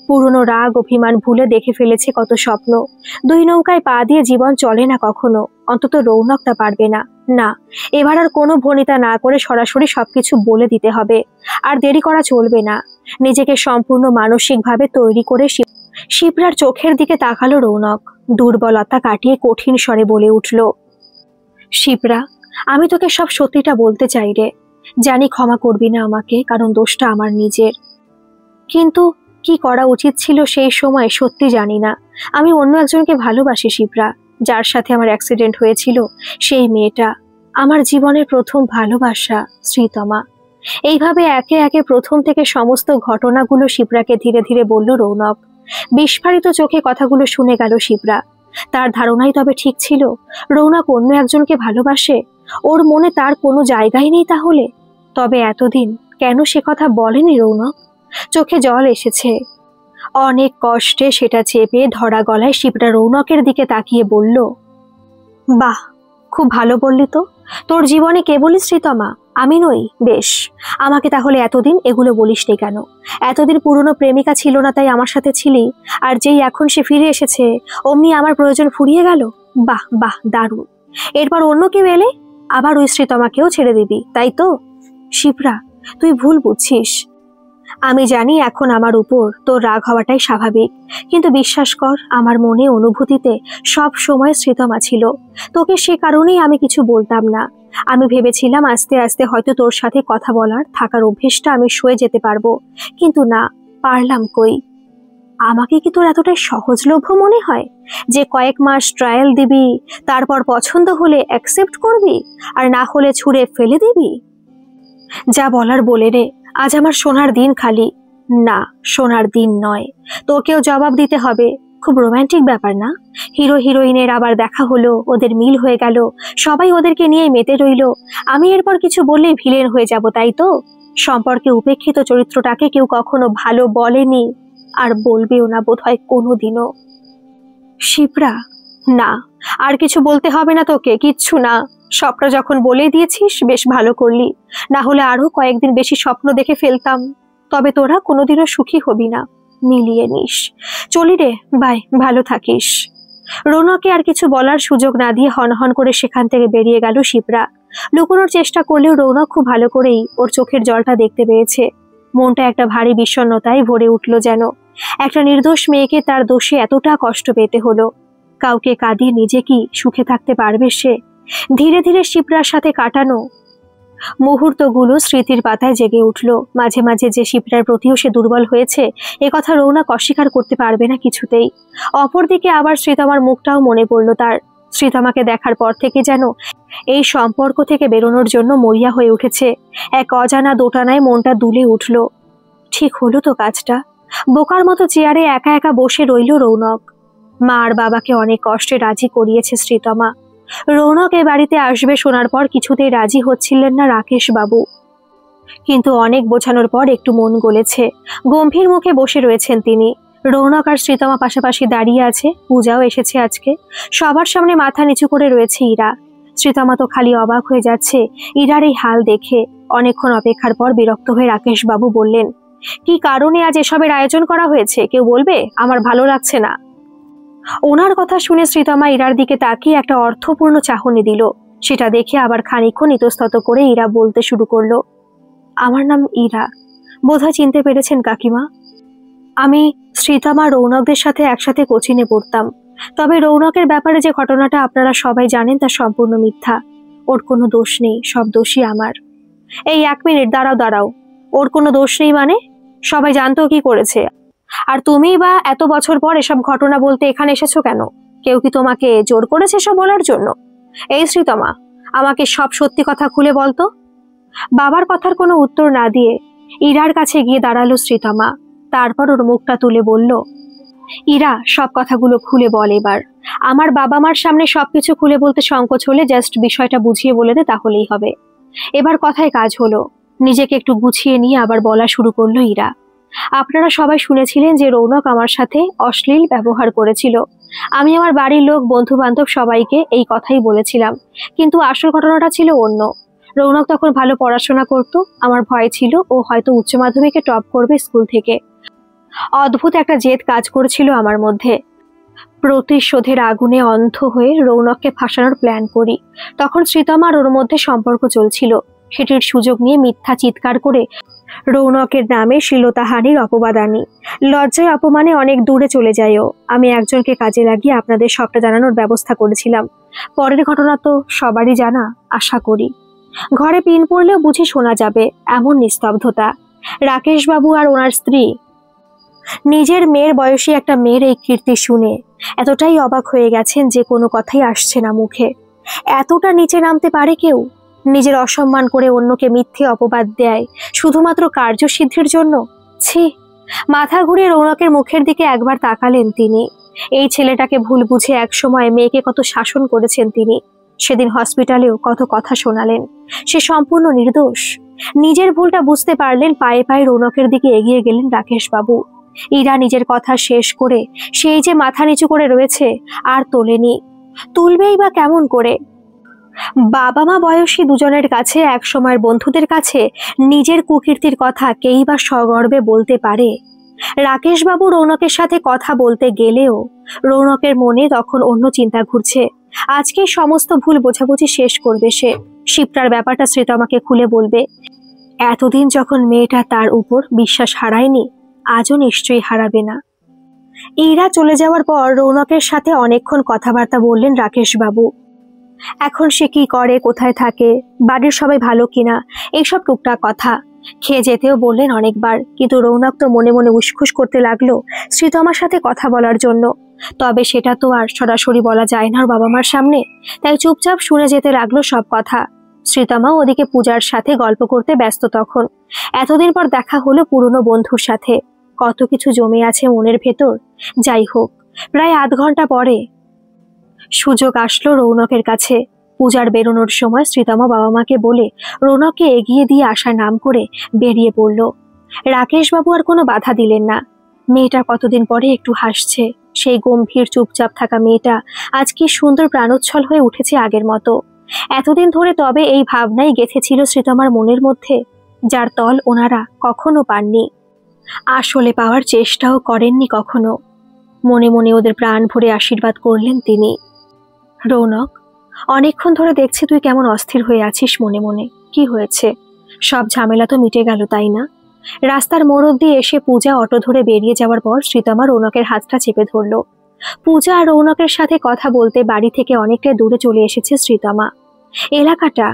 পুরনো রাগ অভিমান ভুলে দেখে ফেলেছে কত স্বপ্ন। দুই নৌকায় পা দিয়ে জীবন চলে না কখনো, অন্তত রৌনক তা পারবে না। না, এবার আর কোনো ভনিতা না করে সরাসরি সবকিছু বলে দিতে হবে। আর দেরি করা চলবে না। নিজেকে সম্পূর্ণ মানসিকভাবে তৈরি করে শিপ্রার চোখের দিকে তাকালো রৌনক। দুর্বলতা কাটিয়ে কঠিন স্বরে বলে উঠল, শিপ্রা, আমি তোকে সব সত্যিটা বলতে চাই রে। জানি ক্ষমা করবি না আমাকে, কারণ দোষটা আমার নিজের। কিন্তু কি করা উচিত ছিল সেই সময় সত্যি জানি না। আমি অন্য একজনকে ভালোবাসি শিপ্রা। যার সাথে আমার অ্যাক্সিডেন্ট হয়েছিল সেই মেয়েটা আমার জীবনের প্রথম ভালোবাসা, শ্রীতমা। এইভাবে একে একে প্রথম থেকে সমস্ত ঘটনাগুলো শিপ্রাকে ধীরে ধীরে বলল রৌনক। বিস্ফারিত চোখে কথাগুলো শুনে গেল শিপ্রা। তার ধারণাই তবে ঠিক ছিল, রৌনক অন্য একজনকে ভালোবাসে। ওর মনে তার কোনো জায়গাই নেই তাহলে। তবে এতদিন কেন সে কথা বলেনি রৌনক? চোখে জল এসেছে। অনেক কষ্টে সেটা চেপে ধরা গলায় শিপ্রা রৌনকের দিকে তাকিয়ে বলল, বাহ, খুব ভালো বললি তো। তোর জীবনে কে বলিস শ্রীতমা? আমি নই? বেশ, আমাকে তাহলে এতদিন এগুলো বলিসনি কেন? এতদিন পুরনো প্রেমিকা ছিল না তাই আমার সাথে ছিলি, আর যেই এখন সে ফিরে এসেছে অমনি আমার প্রয়োজন ফুরিয়ে গেল? বাহ বাহ, দারুণ। এরপর অন্য কেউ এলে আবার ওই শ্রীতমাকেও ছেড়ে দিবি, তাই তো? শিপ্রা, তুই ভুল বুঝছিস। আমি জানি এখন আমার উপর তোর রাগ হওয়াটাই স্বাভাবিক, কিন্তু বিশ্বাস কর, আমার মনে অনুভূতিতে সব সময় শ্রীতমা ছিল। তোকে সে কারণেই আমি কিছু বলতাম না। আমি ভেবেছিলাম আস্তে আস্তে হয়তো তোর সাথে কথা বলার থাকার অভ্যেসটা আমি সয়ে যেতে পারবো, কিন্তু না, পারলাম কই। আমাকে কি তোর এতটাই সহজলভ্য মনে হয় যে কয়েক মাস ট্রায়াল দিবি, তারপর পছন্দ হলে অ্যাকসেপ্ট করবি, আর না হলে ছুঁড়ে ফেলে দিবি? যা বলার বলে রে, আজ আমার সোনার দিন খালি। না, সোনার দিন নয়, তোকেও জবাব দিতে হবে। খুব রোম্যান্টিক ব্যাপার না? হিরো হিরোইনের আবার দেখা হলো, ওদের মিল হয়ে গেল, সবাই ওদেরকে নিয়ে মেতে রইল। আমি এরপর কিছু বললেই ভিলেন হয়ে যাব, তাই তো? সম্পর্কে উপেক্ষিত চরিত্রটাকে কেউ কখনো ভালো বলেনি, আর বলবেও না বোধহয় কোনোদিনও। শিপ্রা, না, আর কিছু বলতে হবে না তোকে, কিচ্ছু না। সবটা যখন বলে দিয়েছিস বেশ ভালো করলি, না হলে আরো কয়েকদিন বেশি স্বপ্ন দেখে ফেলতাম। তবে তোরা কোনোদিনও সুখী হবি না, মিলিয়ে নিস। চলি রে, বাই, ভালো থাকিস। রৌনককে আর কিছু বলার সুযোগ না দিয়ে হনহন করে সেখান থেকে বেরিয়ে গেল শিপ্রা। লুকোনোর চেষ্টা করলেও রৌনক খুব ভালো করেই ওর চোখের জলটা দেখতে পেয়েছে। মনটা একটা ভারী বিষণ্ণতায় ভরে উঠল যেন। একটা নির্দোষ মেয়েকে তার দোষে এতটা কষ্ট পেতে হলো। কাউকে কাঁদিয়ে নিজে কি সুখে থাকতে পারবে সে? ধীরে ধীরে শিপ্রার সাথে কাটানো মুহূর্তগুলো স্মৃতির পাতায় জেগে উঠল। মাঝে মাঝে যে শিপ্রার প্রতিও সে দুর্বল হয়েছে এ কথা রৌনক অস্বীকার করতে পারবে না কিছুতেই। অপরদিকে আবার শ্রীতমার মুখটাও মনে পড়ল তার। শ্রীতমাকে দেখার পর থেকে যেন এই সম্পর্ক থেকে বেরোনোর জন্য মরিয়া হয়ে উঠেছে। এক অজানা দোটানায় মনটা দুলে উঠল। ঠিক হলো তো কাজটা? বোকার মতো চেয়ারে একা একা বসে রইল রৌনক। মা আর বাবাকে অনেক কষ্টে রাজি করিয়েছে শ্রীতমা। রৌনক এ বাড়িতে আসবে শোনার পর কিছুতেই রাজি হচ্ছিলেন না রাকেশ বাবু। কিন্তু অনেক বোঝানোর পর একটু মন গলেছে। গম্ভীর মুখে বসে রয়েছেন তিনি। রৌনক আর শ্রীতমা পাশাপাশি দাঁড়িয়ে আছে। পূজাও এসেছে আজকে। সবার সামনে মাথা নিচু করে রয়েছে ইরা। শ্রীতমা তো খালি অবাক হয়ে যাচ্ছে ইরার এই হাল দেখে। অনেকক্ষণ অপেক্ষার পর বিরক্ত হয়ে রাকেশ বাবু বললেন, কি কারণে আজ এসবের আয়োজন করা হয়েছে কেউ বলবে? আমার ভালো লাগছে না। ওনার কথা শুনে শ্রীতমা ইরার দিকে তাকিয়ে একটা অর্থপূর্ণ চাহনি দিল। সেটা দেখে আবার খানিকক্ষণ ইতস্তত করে ইরা বলতে শুরু করলো, আমার নাম ইরা, বোধহয় চিনতে পেরেছেন কাকিমা। আমি শ্রীতমা রৌনকদের সাথে একসাথে কোচিনে পড়তাম। তবে রৌনকের ব্যাপারে যে ঘটনাটা আপনারা সবাই জানেন তা সম্পূর্ণ মিথ্যা। ওর কোনো দোষ নেই, সব দোষই আমার। এই 1 মিনিট দাঁড়াও দাঁড়াও, ওর কোনো দোষ নেই মানে? সবাই জানতো কি করেছে? আর তুমি বা এত বছর পর এসব ঘটনা বলতে এখানে এসেছো কেন? কেউ কি তোমাকে জোর করেছে সব বলার জন্য? এই শ্রীতমা, আমাকে সব সত্যি কথা খুলে বলতো। বাবার কথার কোনো উত্তর না দিয়ে ইরার কাছে গিয়ে দাঁড়ালো শ্রীতমা। তারপর ওর মুখটা তুলে বলল, ইরা, সব কথাগুলো খুলে বল এবার। আমার বাবা মার সামনে সবকিছু খুলে বলতে সংকোচ হলে জাস্ট বিষয়টা বুঝিয়ে বলে দে, তাহলেই হবে। এবার কথায় কাজ হলো। নিজেকে একটু গুছিয়ে নিয়ে আবার বলা শুরু করলো ইরা। আপনারা সবাই শুনেছিলেন যে রৌনক আমার সাথে অশ্লীল ব্যবহার করেছিল। আমি আমার বাড়ির লোক, বন্ধু বান্ধব সবাইকে এই কথাই বলেছিলাম, কিন্তু আসল ঘটনাটা ছিল অন্য। রৌনক তখন ভালো পড়াশোনা করত। আমার ভয় ছিল ও হয়তো উচ্চ মাধ্যমিকে টপ করবে স্কুল থেকে। অদ্ভুত একটা জেদ কাজ করেছিল আমার মধ্যে। প্রতিশোধের আগুনে অন্ধ হয়ে রৌনককে ফাঁসানোর প্ল্যান করি। তখন শ্রীতমা আর ওর মধ্যে সম্পর্ক চলছিল। সেটির সুযোগ নিয়ে মিথ্যা চিৎকার করে রৌনকের নামে শ্লীলতাহানির অপবাদ আনি। লজ্জায় অপমানে অনেক দূরে চলে যায়ও। আমি একজনকে কাজে লাগিয়ে আপনাদের সবটা জানানোর ব্যবস্থা করেছিলাম। পরের ঘটনা তো সবারই জানা, আশা করি। ঘরে পিন পড়লেও বুঝি শোনা যাবে এমন নিস্তব্ধতা। রাকেশ বাবু আর ওনার স্ত্রী নিজের মেয়ের বয়সী একটা মেয়ের এই কীর্তি শুনে এতটাই অবাক হয়ে গেছেন যে কোনো কথাই আসছে না মুখে। এতটা নিচে নামতে পারে কেউ? নিজের অসম্মান করে অন্যকে মিথ্যে অপবাদ দেয় শুধুমাত্র কার্যসিদ্ধির জন্য। ছি! মাথা ঘুরিয়ে রৌনকের মুখের দিকে একবার তাকালেন তিনি। এই ছেলেটাকে ভুল বুঝে একসময় মেয়েকে কত শাসন করেছেন তিনি। সেদিন হসপিটালেও কত কথা শোনালেন। সে সম্পূর্ণ নির্দোষ। নিজের ভুলটা বুঝতে পারলেন, পায়ে পায়ে রৌনকের দিকে এগিয়ে গেলেন রাকেশ বাবু। ইরা নিজের কথা শেষ করে সেই যে মাথা নিচু করে রয়েছে আর তোলেনি। তুলবেই বা কেমন করে? বাবা মা বয়সী দুজনের কাছে, এক সময়ের বন্ধুদের কাছে নিজের কুকীর্তির কথা কেই বা সগর্বে বলতে পারে? রাকেশ বাবু রৌনকের সাথে কথা বলতে গেলেও রৌনকের মনে তখন অন্য চিন্তা ঘুরছে। আজকে সমস্ত ভুল বোঝাবুঝি শেষ করবে সে। শিপ্রার ব্যাপারটা শ্রীতমাকে খুলে বলবে। এতদিন যখন মেয়েটা তার উপর বিশ্বাস হারায়নি, আজও নিশ্চয়ই হারাবে না। ইরা চলে যাওয়ার পর রৌনকের সাথে অনেকক্ষণ কথাবার্তা বললেন রাকেশ বাবু। এখন সে কি করে, কোথায় থাকে, বাড়ির সবাই ভালো কিনা, এইসব টুকটাক কথা। খেয়ে যেতেও বললেন অনেকবার, কিন্তু রৌনক তো মনে মনে উসখুস করতে লাগলো শ্রীতমার সাথে কথা বলার জন্য। তবে সেটা তো আর সরাসরি বলা যায় না ওর বাবা মার সামনে, তাই চুপচাপ শুনে যেতে লাগলো সব কথা। শ্রীতমা ওদিকে পূজার সাথে গল্প করতে ব্যস্ত তখন। এতদিন পর দেখা হলো পুরনো বন্ধুর সাথে। কত কিছু জমে আছে মনের ভেতর। যাই হোক, প্রায় আধ ঘন্টা পরে সুযোগ আসলো রৌনকের কাছে। পূজার বেরোনোর সময় শ্রীতমা বাবা মাকে বলে রৌনককে এগিয়ে দিয়ে আসার নাম করে বেরিয়ে পড়ল। রাকেশ বাবু আর কোনো বাধা দিলেন না। মেয়েটা কতদিন পরে একটু হাসছে। সেই গম্ভীর চুপচাপ থাকা মেয়েটা আজ কি সুন্দর প্রাণোচ্ছল হয়ে উঠেছে আগের মতো। এতদিন ধরে তবে এই ভাবনাই গেঁথেছিল শ্রীতমার মনের মধ্যে, যার তল ওনারা কখনো পাননি, আসলে পাওয়ার চেষ্টাও করেননি কখনো। মনে মনে ওদের প্রাণ ভরে আশীর্বাদ করলেন তিনি। রৌনক, অনেকক্ষণ ধরে দেখছি তুই কেমন অস্থির হয়ে আছিস মনে মনে। কি হয়েছে? সব ঝামেলা তো মিটে গেল, তাই না? রাস্তার মোড় অব্দি এসে পূজা অটো ধরে বেরিয়ে যাওয়ার পর শ্রীতমা রৌনকের হাতটা চেপে ধরল। পূজা আর রৌনকের সাথে কথা বলতে বাড়ি থেকে অনেকটা দূরে চলে এসেছে শ্রীতমা। এলাকাটা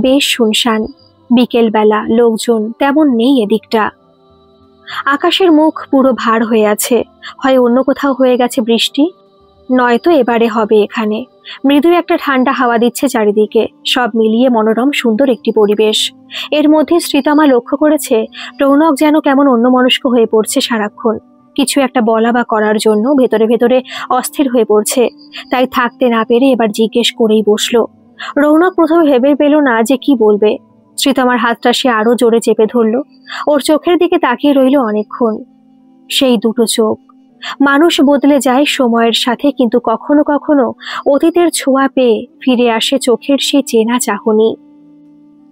বেশ শুনশান। বিকেল বেলা, লোকজন তেমন নেই এদিকটা। আকাশের মুখ পুরো ভার হয়ে আছে। হয় অন্য কোথাও হয়ে গেছে বৃষ্টি, নয়তো এবারে হবে এখানে। মৃদু একটা ঠান্ডা হাওয়া দিচ্ছে চারিদিকে। সব মিলিয়ে মনোরম সুন্দর একটি পরিবেশ। এর মধ্যে শ্রীতমা লক্ষ্য করেছে রৌনক যেন কেমন অন্যমনস্ক হয়ে পড়ছে সারাক্ষণ। কিছু একটা বলা বা করার জন্য ভেতরে ভেতরে অস্থির হয়ে পড়ছে। তাই থাকতে না পেরে এবার জিজ্ঞেস করেই বসলো। রৌনক প্রথমে ভেবে পেল না যে কি বলবে। শ্রীতমার হাতটা সে আরো জোরে চেপে ধরল। ওর চোখের দিকে তাকিয়ে রইল অনেকক্ষণ। সেই দুটো চোখ। মানুষ বদলে যায় সময়ের সাথে, কিন্তু কখনো কখনো অতীতের ছোঁয়া পেয়ে ফিরে আসে চোখের সেই চেনা চাহনি।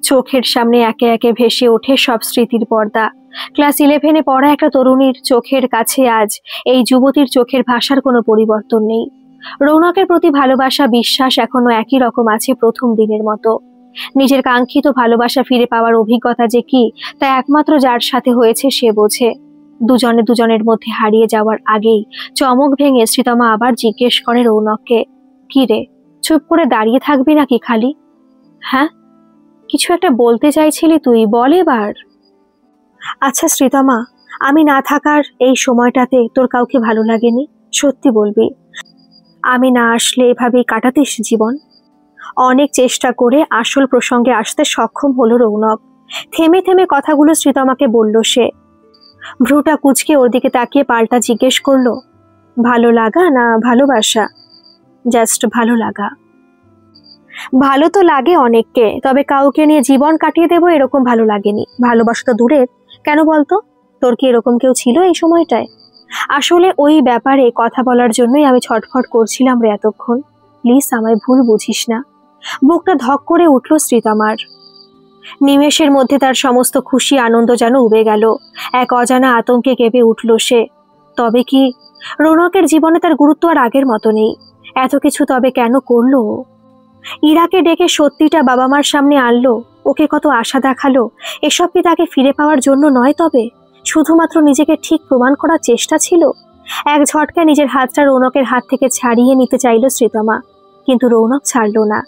চোখের সামনে একে একে ভেসে ওঠে সব স্মৃতির পর্দা। ক্লাস 11-এ পড়া একটা তরুণীর চোখের কাছে আজ এই যুবতীর চোখের ভাষার কোনো পরিবর্তন নেই। রৌনকের প্রতি ভালোবাসা, বিশ্বাস এখনো একই রকম আছে প্রথম দিনের মতো। নিজের কাঙ্ক্ষিত ভালোবাসা ফিরে পাওয়ার অভিজ্ঞতা যে কি, তা একমাত্র যার সাথে হয়েছে সে বোঝে। দুজনে দুজনের মধ্যে হারিয়ে যাওয়ার আগেই চমক ভেঙে শ্রীতমা আবার জিজ্ঞেস করে রৌনককে, কি রে, চুপ করে দাঁড়িয়ে থাকবি নাকি খালি? হ্যাঁ, কিছু একটা বলতে চাইছিলি তুই, বল এবার। আচ্ছা শ্রীতমা, আমি না থাকার এই সময়টাতে তোর কাউকে ভালো লাগেনি? সত্যি বলবি। আমি না আসলে এভাবেই কাটাতিস জীবন? অনেক চেষ্টা করে আসল প্রসঙ্গে আসতে সক্ষম হলো রৌনক। থেমে থেমে কথাগুলো শ্রীতমাকে বলল সে। ভ্রুটা কুঁচকে ওর দিকে তাকিয়ে পাল্টা জিজ্ঞেস করলো, ভালো লাগা না ভালোবাসা? জাস্ট ভালো লাগা। ভালো তো লাগে অনেককে, তবে কাউকে নিয়ে জীবন কাটিয়ে দেবো এরকম ভালো লাগেনি। ভালোবাসা তো দূরের। কেন বলতো? তোর কি এরকম কেউ ছিল এই সময়টায়? আসলে ওই ব্যাপারে কথা বলার জন্যই আমি ছটফট করছিলাম রে এতক্ষণ। প্লিজ আমায় ভুল বুঝিস না। বুকটা ধক করে উঠল শ্রীতমার। নিমেষের মধ্যে তার সমস্ত খুশি আনন্দ যেন উবে গেল। এক অজানা আতঙ্কে কেঁপে উঠল সে। তবে কি রৌনকের জীবনে তার গুরুত্ব আর আগের মতো নেই? এত কিছু তবে কেন করলো? ইরাকে ডেকে সত্যিটা বাবা মার সামনে আনলো। ওকে কত আশা দেখালো, এসব কি তাকে ফিরে পাওয়ার জন্য নয়? তবে শুধুমাত্র নিজেকে ঠিক প্রমাণ করার চেষ্টা ছিল। এক ঝটকায় নিজের হাতটা রৌনকের হাত থেকে ছাড়িয়ে নিতে চাইল শ্রীতমা, কিন্তু রৌনক ছাড়ল না।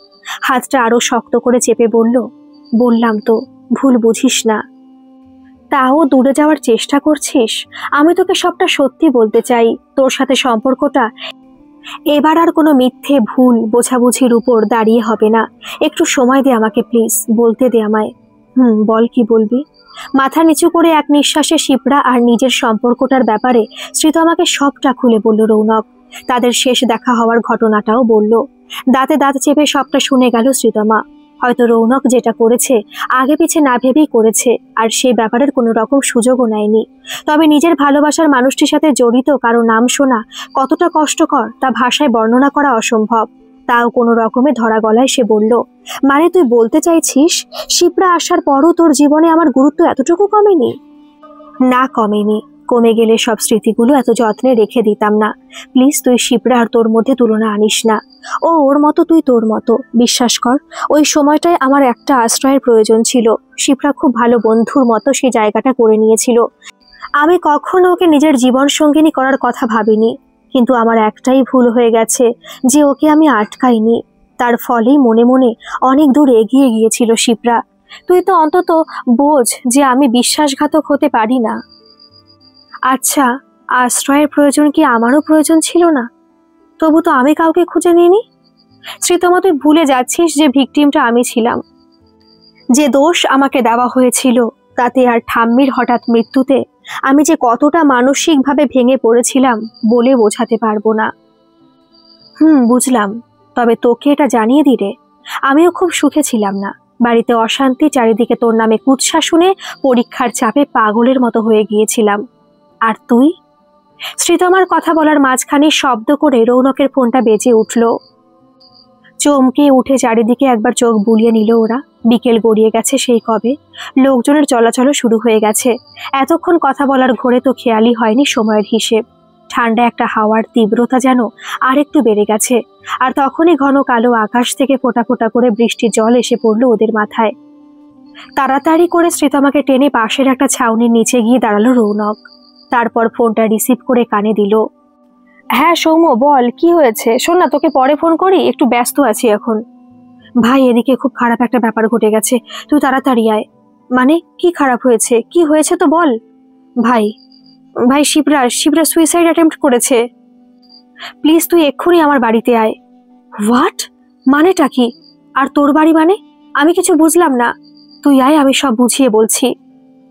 হাতটা আরো শক্ত করে চেপে বলল, বললাম তো, ভুল বুঝিস না। তাও দূরে যাওয়ার চেষ্টা করছিস? আমি তোকে সবটা সত্যি বলতে চাই। তোর সাথে সম্পর্কটা এবার আর কোনো মিথ্যে ভুল বোঝাবুঝির উপর দাঁড়িয়ে হবে না। একটু সময় দে আমাকে প্লিজ, বলতে দে আমায়। বল, কি বলবি? মাথা নিচু করে এক নিঃশ্বাসে শিপ্রা আর নিজের সম্পর্কটার ব্যাপারে শ্রীতমাকে সবটা খুলে বলল রৌনক। তাদের শেষ দেখা হওয়ার ঘটনাটাও বলল। দাঁতে দাঁত চেপে সবটা শুনে গেল শ্রীতমা। হয়তো রৌনক যেটা করেছে আগে পিছে না ভেবেই করেছে, আর সেই ব্যাপারের কোনো রকম সুযোগও নেয়নি। তবে নিজের ভালোবাসার মানুষটির সাথে জড়িত কারো নাম শোনা কতটা কষ্টকর তা ভাষায় বর্ণনা করা অসম্ভব। তাও কোনো রকমে ধরা গলায় সে বলল, মানে তুই বলতে চাইছিস শিপ্রা আসার পরও তোর জীবনে আমার গুরুত্ব এতটুকু কমেনি? না, কমেনি। কমে গেলে সব স্মৃতিগুলো এত যত্নে রেখে দিতাম না। প্লিজ, তুই শিপ্রা আর তোর মধ্যে তুলনা আনিস না। ও ওর মতো, তুই তোর মতো। বিশ্বাস কর, ওই সময়টায় আমার একটা আশ্রয়ের প্রয়োজন ছিল। শিপ্রা খুব ভালো বন্ধুর মতো সেই জায়গাটা করে নিয়েছিল। আমি কখনো ওকে নিজের জীবন সঙ্গিনী করার কথা ভাবিনি, কিন্তু আমার একটাই ভুল হয়ে গেছে যে ওকে আমি আটকাইনি। তার ফলেই মনে মনে অনেক দূর এগিয়ে গিয়েছিল শিপ্রা। তুই তো অন্তত বোঝ যে আমি বিশ্বাসঘাতক হতে পারি না। আচ্ছা, আশ্রয়ের প্রয়োজন কি আমারও প্রয়োজন ছিল না? তবু তো আমি কাউকে খুঁজে নিইনি। শ্রীতমা, তুই ভুলে যাচ্ছিস যে ভিকটিমটা আমি ছিলাম। যে দোষ আমাকে দেওয়া হয়েছিল তাতে আর ঠাম্মির হঠাৎ মৃত্যুতে আমি যে কতটা মানসিকভাবে ভেঙে পড়েছিলাম বলে বোঝাতে পারবো না। বুঝলাম। তবে তোকে এটা জানিয়ে দিলে আমিও খুব সুখে ছিলাম না। বাড়িতে অশান্তি, চারিদিকে তোর নামে কুৎসা শুনে পরীক্ষার চাপে পাগলের মতো হয়ে গিয়েছিলাম। আর তুই? শ্রীতমার কথা বলার মাঝখানে শব্দ করে রৌনকের ফোনটা বেজে উঠল। চমকে উঠে চারিদিকে একবার চোখ বুলিয়ে নিল ওরা। বিকেল গড়িয়ে গেছে সেই কবে। লোকজনের চলাচলও শুরু হয়ে গেছে। এতক্ষণ কথা বলার ঘোরে তো খেয়ালই হয়নি সময়ের হিসেব। ঠান্ডা একটা হাওয়ার তীব্রতা যেন আর একটু বেড়ে গেছে। আর তখনই ঘন কালো আকাশ থেকে ফোঁটা ফোঁটা করে বৃষ্টির জল এসে পড়ল ওদের মাথায়। তাড়াতাড়ি করে শ্রীতমাকে টেনে পাশের একটা ছাউনির নিচে গিয়ে দাঁড়ালো রৌনক। তারপর ফোনটা রিসিভ করে কানে দিল। হ্যাঁ সৌম্য, বল, কি হয়েছে? শোন না, তোকে পরে ফোন করি, একটু ব্যস্ত আছি এখন। ভাই, এদিকে খুব খারাপ একটা ব্যাপার ঘটে গেছে, তুই তাড়াতাড়ি আয়। মানে কি খারাপ হয়েছে? কি হয়েছে তো বল। ভাই ভাই শিবরা সুইসাইড অ্যাটেম্প্ট করেছে। প্লিজ তুই এক্ষুনি আমার বাড়িতে আয়। হোয়াট? মানেটা কি? আর তোর বাড়ি মানে? আমি কিছু বুঝলাম না। তুই আয়, আমি সব বুঝিয়ে বলছি।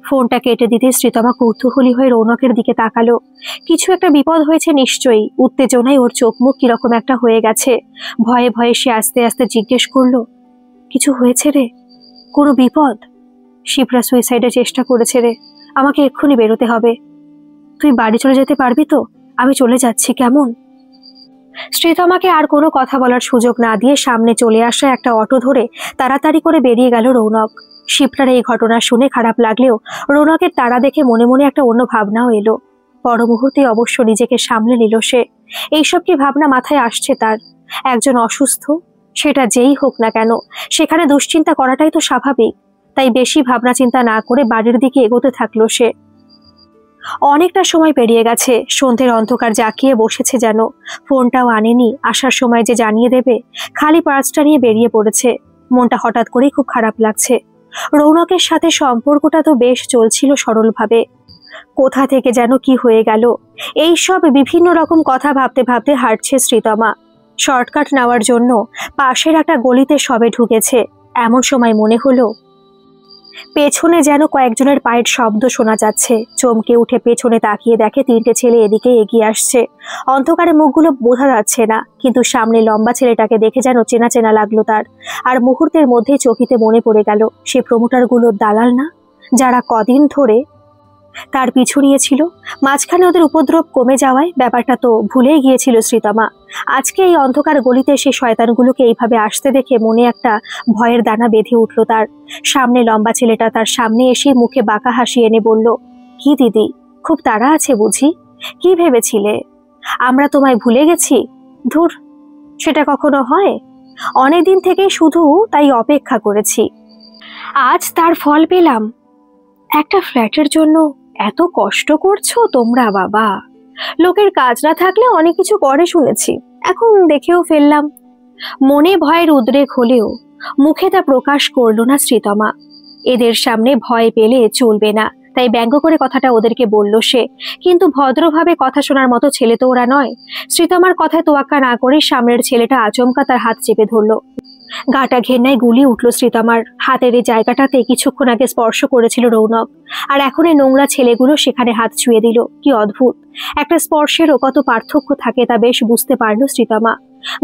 ফোনটা কেটে দিতে শ্রীতমা কৌতূহলী হয়ে রৌনকের দিকে তাকালো। কিছু একটা বিপদ হয়েছে নিশ্চয়ই। উত্তেজনায় ওর চোখ মুখ কিরকম একটা হয়ে গেছে। ভয়ে ভয়ে সে আস্তে আস্তে জিজ্ঞেস করলো, কিছু হয়েছে রে? কোনো বিপদ? শিপ্রা সুইসাইডের চেষ্টা করেছে রে। আমাকে এক্ষুনি বেরোতে হবে। তুই বাড়ি চলে যেতে পারবি তো? আমি চলে যাচ্ছি, কেমন? শ্রীতমাকে আর কোনো কথা বলার সুযোগ না দিয়ে সামনে চলে আসা একটা অটো ধরে তাড়াতাড়ি করে বেরিয়ে গেল রৌনক। শিপ্রার এই ঘটনা শুনে খারাপ লাগলেও রৌনকের তাড়া দেখে মনে মনে একটা অন্য ভাবনাও এলো। পর মুহূর্তে অবশ্য নিজেকে সামলে নিল সে। এইসব কি ভাবনা মাথায় আসছে তার? একজন অসুস্থ, সেটা যেই হোক না কেন, সেখানে দুশ্চিন্তা করাটাই তো স্বাভাবিক। তাই বেশি ভাবনা চিন্তা না করে বাড়ির দিকে এগোতে থাকলো সে। অনেকটা সময় পেরিয়ে গেছে। সন্ধ্যের অন্ধকার জাঁকিয়ে বসেছে যেন। ফোনটাও আনেনি, আসার সময় যে জানিয়ে দেবে। খালি পার্সটা নিয়ে বেরিয়ে পড়েছে। মনটা হঠাৎ করেই খুব খারাপ লাগছে। রৌনকের সাথে সম্পর্কটা তো বেশ চলছিল সরলভাবে, কোথা থেকে যেন কি হয়ে গেল। এই সব বিভিন্ন রকম কথা ভাবতে ভাবতে হাঁটছে শ্রীতমা। শর্টকাট নেওয়ার জন্য পাশের একটা গলিতে সবে ঢুকেছে। এমন সময় মনে হলো পেছনে যেন কয়েকজনের পায়ের শব্দ শোনা যাচ্ছে। চমকে উঠে পেছনে তাকিয়ে দেখে তিনটে ছেলে এদিকে এগিয়ে আসছে। অন্ধকারে মুখগুলো বোঝা যাচ্ছে না, কিন্তু সামনে লম্বা ছেলেটাকে দেখে যেন চেনা চেনা লাগলো তার। আর মুহূর্তের মধ্যেই চকিতে মনে পড়ে গেল সে প্রমোটারগুলোর দালাল না, যারা কদিন ধরে তার পিছু নিয়েছিল। মাঝখানে ওদের উপদ্রব কমে যাওয়ায় ব্যাপারটা তো ভুলেই গিয়েছিল শ্রীতমা। আজকে এই অন্ধকার গলিতে সে শয়তানগুলোকে এইভাবে আসতে দেখে মনে একটা ভয়ের দানা বেঁধে উঠল তার। সামনে লম্বা ছেলেটা তার সামনে এসে মুখে বাঁকা হাসি এনে বলল, কি দিদি, খুব তাড়া আছে বুঝি? কি ভেবেছিলে আমরা তোমায় ভুলে গেছি? ধুর, সেটা কখনো হয়? অনেকদিন থেকেই শুধু তাই অপেক্ষা করেছি। আজ তার ফল পেলাম। একটা ফ্ল্যাটের জন্য এত কষ্ট করছো তোমরা বাবা। লোকের কাজ না থাকলে অনেক কিছু করে শুনেছি, এখন দেখেও ফেললাম। মনে ভয়ের উদ্রেক হলেও মুখে তা প্রকাশ করলো না শ্রীতমা। এদের সামনে ভয় পেলে চলবে না, তাই ব্যঙ্গ করে কথাটা ওদেরকে বলল সে। কিন্তু ভদ্রভাবে কথা শোনার মতো ছেলে তো ওরা নয়। শ্রীতমার কথায় তোয়াক্কা না করে সামনের ছেলেটা আচমকা তার হাত চেপে ধরলো। গাটা ঘেন্নায় গুলি উঠল শ্রীতমার। হাতের এই জায়গাটাতে কিছুক্ষণ আগে স্পর্শ করেছিল রৌনক, আর এখন এই নোংরা ছেলেগুলো সেখানে হাত ছুঁয়ে দিল। কি অদ্ভুত, একটা স্পর্শেরও কত পার্থক্য থাকে তা বেশ বুঝতে পারল শ্রীতমা।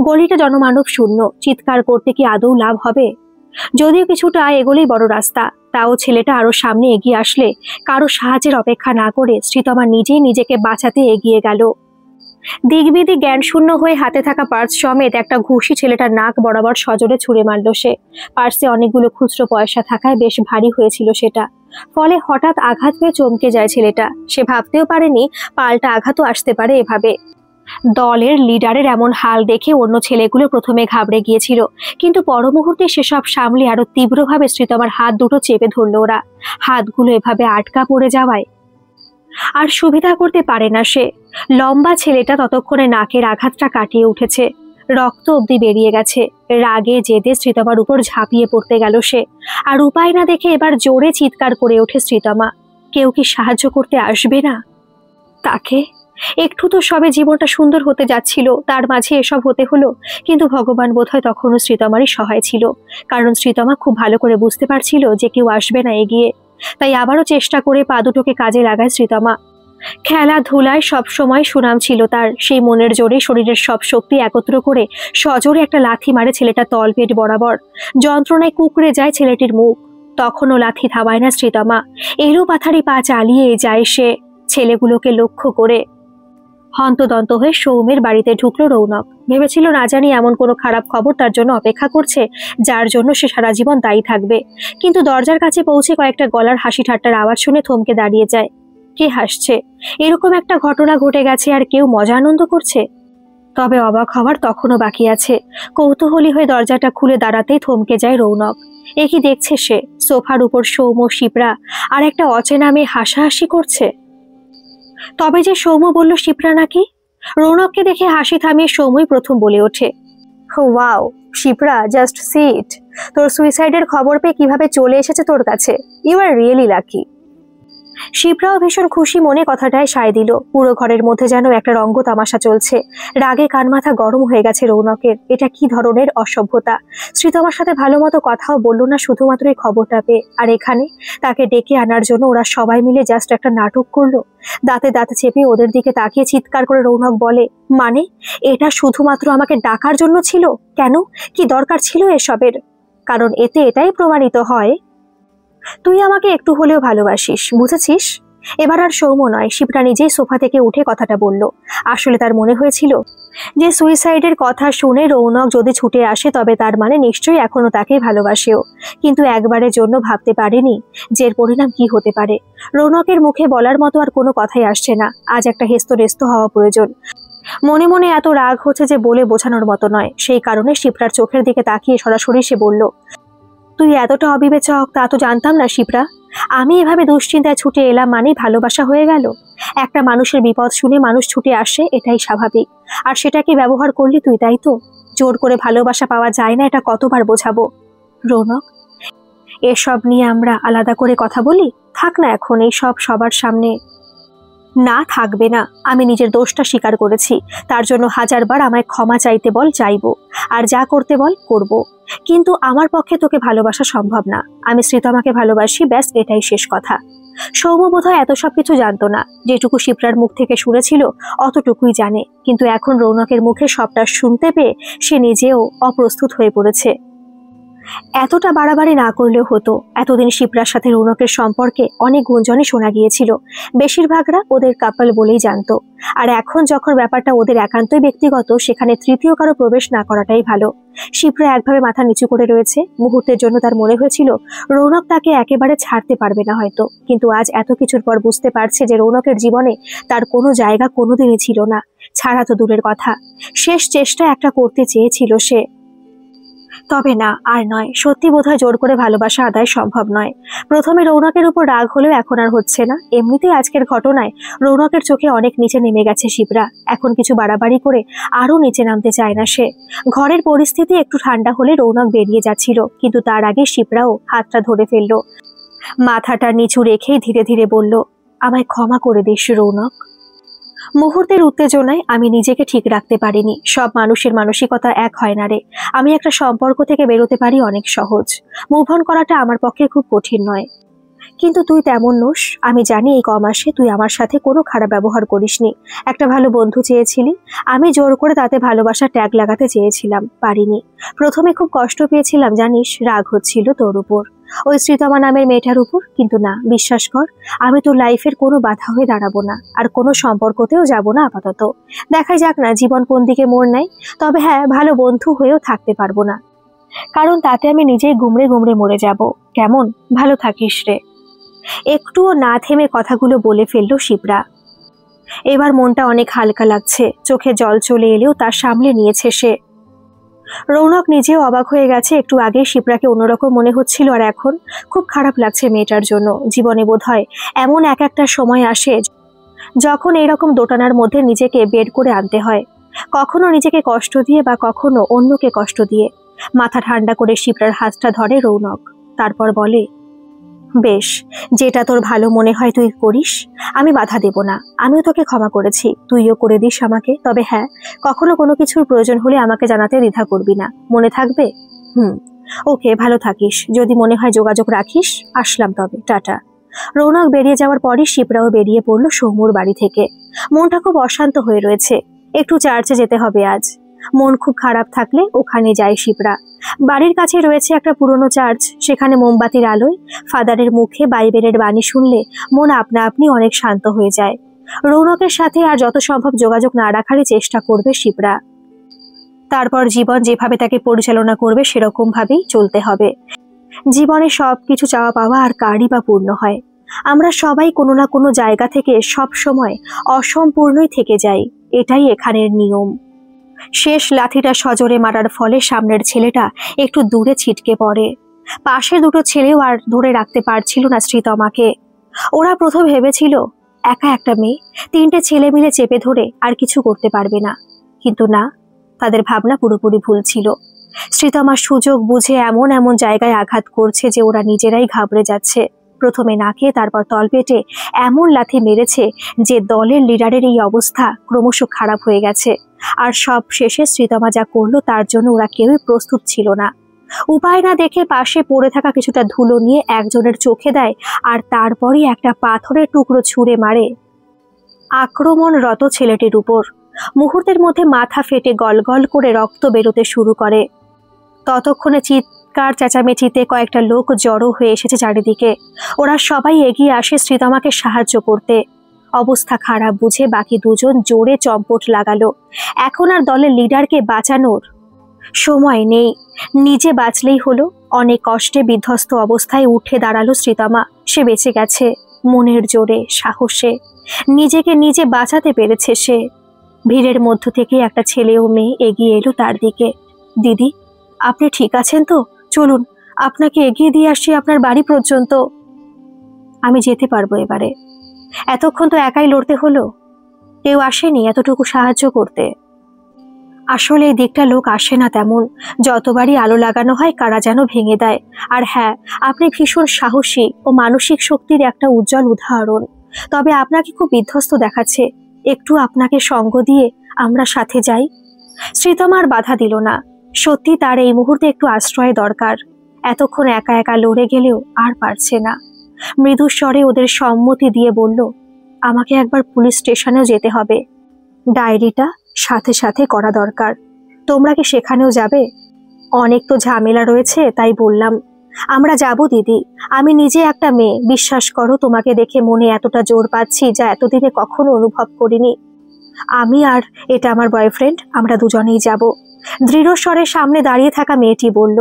গলিটা জনমানব শূন্য, চিৎকার করতে কি আদৌ লাভ হবে? যদিও কিছুটা এগোলেই বড় রাস্তা, তাও ছেলেটা আরো সামনে এগিয়ে আসলে কারো সাহায্যের অপেক্ষা না করে শ্রীতমা নিজেই নিজেকে বাঁচাতে এগিয়ে গেল। দিগবিদিক জ্ঞান শূন্য হয়ে হাতে থাকা পার্স সমেত একটা ঘুষি ছেলেটার নাক বরাবর সজোরে ছুঁড়ে মারল সে। পার্সে অনেকগুলো খুচরো পয়সা থাকায় বেশ ভারী হয়েছিল সেটা, ফলে হঠাৎ আঘাত পেয়ে চমকে যায় ছেলেটা। সে ভাবতেও পারেনি পাল্টা আঘাতও আসতে পারে এভাবে। দলের লিডারের এমন হাল দেখে অন্য ছেলেগুলো প্রথমে ঘাবড়ে গিয়েছিল, কিন্তু পর মুহূর্তে সেসব সামলে আরো তীব্রভাবে শ্রীতমার হাত দুটো চেপে ধরল ওরা। হাতগুলো এভাবে আটকা পড়ে যাওয়ায় আর সুবিধা করতে পারে না সে। লম্বা ছেলেটা ততক্ষণে নাকের আঘাতটা কাটিয়ে উঠেছে, রক্ত অবধি বেরিয়ে গেছে। রাগে জেদে শ্রীতমার উপর ঝাঁপিয়ে পড়তে গেল সে, আর উপায় না দেখে এবার জোরে চিৎকার করে ওঠে শ্রীতমা। কেউ কি সাহায্য করতে আসবে না তাকে? একটু তো সবে জীবনটা সুন্দর হতে যাচ্ছিল, তার মাঝে এসব হতে হলো। কিন্তু ভগবান বোধহয় তখনও শ্রীতমারই সহায় ছিল, কারণ শ্রীতমা খুব ভালো করে বুঝতে পারছিল যে কেউ আসবে না এগিয়ে। তাই আবারও চেষ্টা করে পা দুটোকে কাজে লাগায় শ্রীতমা। খেলাধুলায় সবসময় সুনাম ছিল তার। সেই মনের জোরে শরীরের সব শক্তি একত্র করে সজোরে একটা লাথি মারে ছেলেটা তলপেট বরাবর। যন্ত্রণায় কুঁকড়ে যায় ছেলেটির মুখ। তখনও লাথি থামায় না শ্রীতমা, এলো পাথারি পা চালিয়ে যায় সে ছেলেগুলোকে লক্ষ্য করে। হন্তদন্ত হয়ে সৌমের বাড়িতে ঢুকলো রৌনক। ভেবেছিল না জানি এমন কোনো খারাপ খবর তার জন্য অপেক্ষা করছে, যার জন্য সে সারা জীবন দায়ী থাকবে। কিন্তু দরজার কাছে পৌঁছে কয়েকটা গলার হাসি ঠাট্টার আওয়াজ শুনে থমকে দাঁড়িয়ে যায়। কে হাসছে? এরকম একটা ঘটনা ঘটে গেছে আর কেউ মজা আনন্দ করছে? তবে অবাক হওয়ার তখনও বাকি আছে। কৌতূহলী হয়ে দরজাটা খুলে দাঁড়াতেই থমকে যায় রৌনক। এ কি দেখছে সে? সোফার উপর সৌম, শিপ্রা আর একটা অচেনা মেয়ে হাসাহাসি করছে। তবে যে সৌম্য বলল শিপ্রা নাকি? রৌনককে দেখে হাসি থামিয়ে সৌম্যই প্রথম বলে ওঠে, wow Shipra, just see it. তোর সুইসাইডের খবর পেয়ে কিভাবে চলে এসেছে তোর কাছে। You are really lucky. শিপ্রাও ভীষণ খুশি মনে কথাটায় সায় দিল। পুরো ঘরের মধ্যে যেন একটা রঙ্গ তামাশা চলছে। রাগে কান মাথা গরম হয়ে গেছে রৌনকের। এটা কি ধরনের অসভ্যতা! শ্রীতমার সাথে ভালো মতো কথাও বলল না শুধুমাত্র এই খবরটা পেয়ে, আর এখানে তাকে ডেকে আনার জন্য ওরা সবাই মিলে জাস্ট একটা নাটক করলো। দাঁতে দাঁতে চেপে ওদের দিকে তাকিয়ে চিৎকার করে রৌনক বলে, মানে এটা শুধুমাত্র আমাকে ডাকার জন্য ছিল? কেন, কি দরকার ছিল এসবের? কারণ এতে এটাই প্রমাণিত হয় তুই আমাকে একটু হলেও ভালোবাসিস, বুঝেছিস? এবার আর সৌম্য নয়, শিপ্রা নিজেই সোফা থেকে উঠে কথাটা বলল। আসলে তার মনে হয়েছিল যে সুইসাইডের কথা শুনে রৌনক যদি ছুটে আসে তবে তার মানে নিশ্চয়ই এখনো তাকেই ভালোবাসেও। কিন্তু একবারের জন্য ভাবতে পারেনি যে এর পরিণাম কি হতে পারে। রৌনকের মুখে বলার মতো আর কোনো কথাই আসছে না। আজ একটা হেস্তনেস্ত হওয়া প্রয়োজন। মনে মনে এত রাগ হচ্ছে যে বলে বোঝানোর মতো নয়। সেই কারণে শিপ্রার চোখের দিকে তাকিয়ে সরাসরি সে বলল, তুই এতটা অবিবেচক তা তো জানতাম না শিপ্রা। আমি এভাবে দুশ্চিন্তায় ছুটে এলাম মানেই ভালোবাসা হয়ে গেল? একটা মানুষের বিপদ শুনে মানুষ ছুটে আসে, এটাই স্বাভাবিক। আর সেটাকে ব্যবহার করলি তুই, তাই তো? জোর করে ভালোবাসা পাওয়া যায় না, এটা কতবার বোঝাবো? রৌনক, এসব নিয়ে আমরা আলাদা করে কথা বলি। থাক না এখন এই সব সবার সামনে। না, থাকবে না। আমি নিজের দোষটা স্বীকার করেছি, তার জন্য হাজারবার আমায় ক্ষমা চাইতে বল, চাইবো। আর যা করতে বল করব। কিন্তু আমার পক্ষে তোকে ভালোবাসা সম্ভব না। আমি শ্রীতমাকে ভালোবাসি, ব্যাস এটাই শেষ কথা। সৌম্য বোধহয় এত সব কিছু জানতো না। যেটুকু শিপ্রার মুখ থেকে শুনেছিল অতটুকুই জানে, কিন্তু এখন রৌনকের মুখে সবটা শুনতে পেয়ে সে নিজেও অপ্রস্তুত হয়ে পড়েছে। এতটা বাড়াবাড়ি না করলেও হতো। এতদিন শিপ্রার সাথে রৌনকের সম্পর্কে অনেক গুঞ্জনই শোনা গিয়েছিল। বেশিরভাগরা ওদের কাপল বলেই জানতো। আর এখন যখন ব্যাপারটা ওদের একান্তই ব্যক্তিগত, সেখানে তৃতীয় কারো প্রবেশ না করাটাই ভালো। শিপ্রা একভাবে মাথা নিচু করে রয়েছে। মুহূর্তের জন্য তার মনে হয়েছিল রৌনক তাকে একেবারে ছাড়তে পারবে না হয়তো, কিন্তু আজ এত কিছুর পর বুঝতে পারছে যে রৌনকের জীবনে তার কোনো জায়গা কোনোদিনই ছিল না। ছাড়া তো দূরের কথা, শেষ চেষ্টা একটা করতে চেয়েছিল সে। তবে না, আর নয়, সত্যি বোধহয় জোর করে ভালোবাসা আদায় সম্ভব নয়। প্রথমে রৌনকের উপর রাগ হলেও এখন আর হচ্ছে না। এমনিতেই আজকের ঘটনায় রৌনকের চোখে অনেক নিচে নেমে গেছে শিপ্রা। এখন কিছু বাড়াবাড়ি করে আরো নিচে নামতে চায় না সে। ঘরের পরিস্থিতি একটু ঠান্ডা হলে রৌনক বেরিয়ে যাচ্ছিল, কিন্তু তার আগে শিপ্রাও হাতটা ধরে ফেললো। মাথাটা নিচু রেখেই ধীরে ধীরে বলল, আমায় ক্ষমা করে দিস রৌনক। মুহূর্তের উত্তেজনায় আমি নিজেকে ঠিক রাখতে পারিনি। সব মানুষের মানসিকতা এক হয় না রে। আমি একটা সম্পর্ক থেকে বেরোতে পারি অনেক সহজ, মুভ অন করাটা আমার পক্ষে খুব কঠিন নয়। কিন্তু তুই তেমন নোস। আমি জানি এই কমাসে তুই আমার সাথে কোনো খারাপ ব্যবহার করিসনি। একটা ভালো বন্ধু চেয়েছিলি, আমি জোর করে তাতে ভালোবাসা ট্যাগ লাগাতে চেয়েছিলাম, পারিনি। প্রথমে খুব কষ্ট পেয়েছিলাম জানিস, রাগ হচ্ছিল তোর উপর, ওই শ্রীতমা নামের মেয়েটার উপর। কিন্তু না, বিশ্বাস কর, আমি তোর লাইফের কোনো বাধা হয়ে দাঁড়াবো না, আর কোনো সম্পর্কতেও যাব না আপাতত। দেখাই যাক না জীবন কোন দিকে মোড় নেয়। তবে হ্যাঁ, ভালো বন্ধু হয়েও থাকতে পারবো না, কারণ তাতে আমি নিজেই গুমড়ে গুমড়ে মরে যাব। কেমন? ভালো থাকিস রে। একটুও না থেমে কথাগুলো বলে ফেললো শিপ্রা। এবার মনটা অনেক হালকা লাগছে, চোখে জল চলে এলেও তা সামলে নিয়েছে সে। রৌনক নিজেও অবাক হয়ে গেছে। একটু আগে শিপ্রাকে অন্যরকম মনে হচ্ছিল, আর এখন খুব খারাপ লাগছে মেয়েটার জন্য। জীবনে বোধহয় এমন এক একটা সময় আসে যখন এরকম দোটানার মধ্যে নিজেকে বের করে আনতে হয়, কখনো নিজেকে কষ্ট দিয়ে বা কখনো অন্যকে কষ্ট দিয়ে। মাথা ঠান্ডা করে শিপ্রার হাতটা ধরে রৌনক, তারপর বলে, বেশ, যেটা তোর ভালো মনে হয় তুই করিস, আমি বাধা দেব না। আমিও তোকে ক্ষমা করেছি, তুইও করে দিস আমাকে। তবে হ্যাঁ, কখনো কোনো কিছুর প্রয়োজন হলে আমাকে জানাতে দ্বিধা করবি না, মনে থাকবে? ওকে, ভালো থাকিস। যদি মনে হয় যোগাযোগ রাখিস। আসলাম তবে, টাটা। রৌনক বেরিয়ে যাওয়ার পরই শিপ্রাও বেরিয়ে পড়ল সৌমুর বাড়ি থেকে। মনটা খুব অশান্ত হয়ে রয়েছে। একটু চার্চে যেতে হবে আজ। মন খুব খারাপ থাকলে ওখানে যায় শিপ্রা। বাড়ির কাছে রয়েছে একটা পুরনো চার্চ, সেখানে মোমবাতির আলোয় ফাদারের মুখে বাইবেলের বাণী শুনলে মন আপনা আপনি অনেক শান্ত হয়ে যায়। রৌনকের সাথে আর যত সম্ভব যোগাযোগ না রাখারই চেষ্টা করবে শিপ্রা। তারপর জীবন যেভাবে তাকে পরিচালনা করবে সেরকম ভাবেই চলতে হবে। জীবনে সবকিছু চাওয়া পাওয়া আর কারই বা পূর্ণ হয়? আমরা সবাই কোনো না কোনো জায়গা থেকে সব সময় অসম্পূর্ণই থেকে যাই, এটাই এখানের নিয়ম। শেষ লাথিটা সজোরে মারার ফলে সামনের ছেলেটা একটু দূরে ছিটকে পড়ে। পাশে দুটো ছেলেও আর ধরে রাখতে পারছিল না শ্রীতমাকে। ওরা প্রথম ভেবেছিল একা একটা মেয়ে, তিনটে ছেলে মিলে চেপে ধরে আর কিছু করতে পারবে না। কিন্তু না, তাদের ভাবনা পুরোপুরি ভুল ছিল। শ্রীতমার সুযোগ বুঝে এমন এমন জায়গায় আঘাত করছে যে ওরা নিজেরাই ঘাবড়ে যাচ্ছে। প্রথমে নাকে, তারপর তলপেটে এমন লাথি মেরেছে যে দলের লিডারের এই অবস্থা ক্রমশ খারাপ হয়ে গেছে। আর সব শেষে শ্রীতমা যা করলো তার জন্য ওরা কেউই প্রস্তুত ছিল না। উপায় না দেখে পাশে পড়ে থাকা কিছুটা ধুলো নিয়ে একজনের চোখে দেয়, আর তারপরই একটা পাথরের টুকরো ছুঁড়ে মারে আক্রমণরত ছেলেটির উপর। মুহূর্তের মধ্যে মাথা ফেটে গল গল করে রক্ত বেরোতে শুরু করে। ততক্ষণে চিৎকার চেঁচামেচিতে কয়েকটা লোক জড়ো হয়ে এসেছে চারিদিকে। ওরা সবাই এগিয়ে আসে শ্রীতমাকে সাহায্য করতে। অবস্থা খারাপ বুঝে বাকি দুজন জোরে চম্পট লাগালো। এখন আর দলের লিডারকে বাঁচানোর সময় নেই, নিজে বাঁচলেই হলো। অনেক কষ্টে বিধ্বস্ত অবস্থায় উঠে দাঁড়ালো শ্রীতমা। সে বেঁচে গেছে মনের জোরে, সাহসে। নিজেকে নিজে বাঁচাতে পেরেছে সে। ভিড়ের মধ্য থেকে একটা ছেলে ও মেয়ে এগিয়ে এলো তার দিকে। দিদি, আপনি ঠিক আছেন তো? চলুন, আপনাকে এগিয়ে দিয়ে আসছি আপনার বাড়ি পর্যন্ত। আমি যেতে পারবো এবারে। এতক্ষণ তো একাই লড়তে হলো, কেউ আসেনি এতটুকু সাহায্য করতে। আসলে এই দিকটা লোক আসে না তেমন। যতবারই আলো লাগানো হয় কারা যেন ভেঙে দেয়। আর হ্যাঁ, আপনি ভীষণ সাহসী ও মানসিক শক্তির একটা উজ্জ্বল উদাহরণ। তবে আপনাকে খুব বিধ্বস্ত দেখাচ্ছে। একটু আপনাকে সঙ্গ দিয়ে আমরা সাথে যাই। শ্রীতমার বাধা দিল না। সত্যি তার এই মুহূর্তে একটু আশ্রয় দরকার। এতক্ষণ একা একা লড়ে গেলেও আর পারছে না। মৃদু স্বরে ওদের সম্মতি দিয়ে বলল, আমাকে একবার পুলিশ স্টেশনেও যেতে হবে। ডায়েরিটা সাথে সাথে করা দরকার। তোমরা কি সেখানেও যাবে? অনেক তো ঝামেলা রয়েছে, তাই বললাম। আমরা যাব দিদি। আমি নিজে একটা মেয়ে, বিশ্বাস করো, তোমাকে দেখে মনে এতটা জোর পাচ্ছি যা এতদিনে কখনো অনুভব করিনি। আমি আর এটা আমার বয়ফ্রেন্ড, আমরা দুজনেই যাব। দৃঢ় স্বরে সামনে দাঁড়িয়ে থাকা মেয়েটি বলল।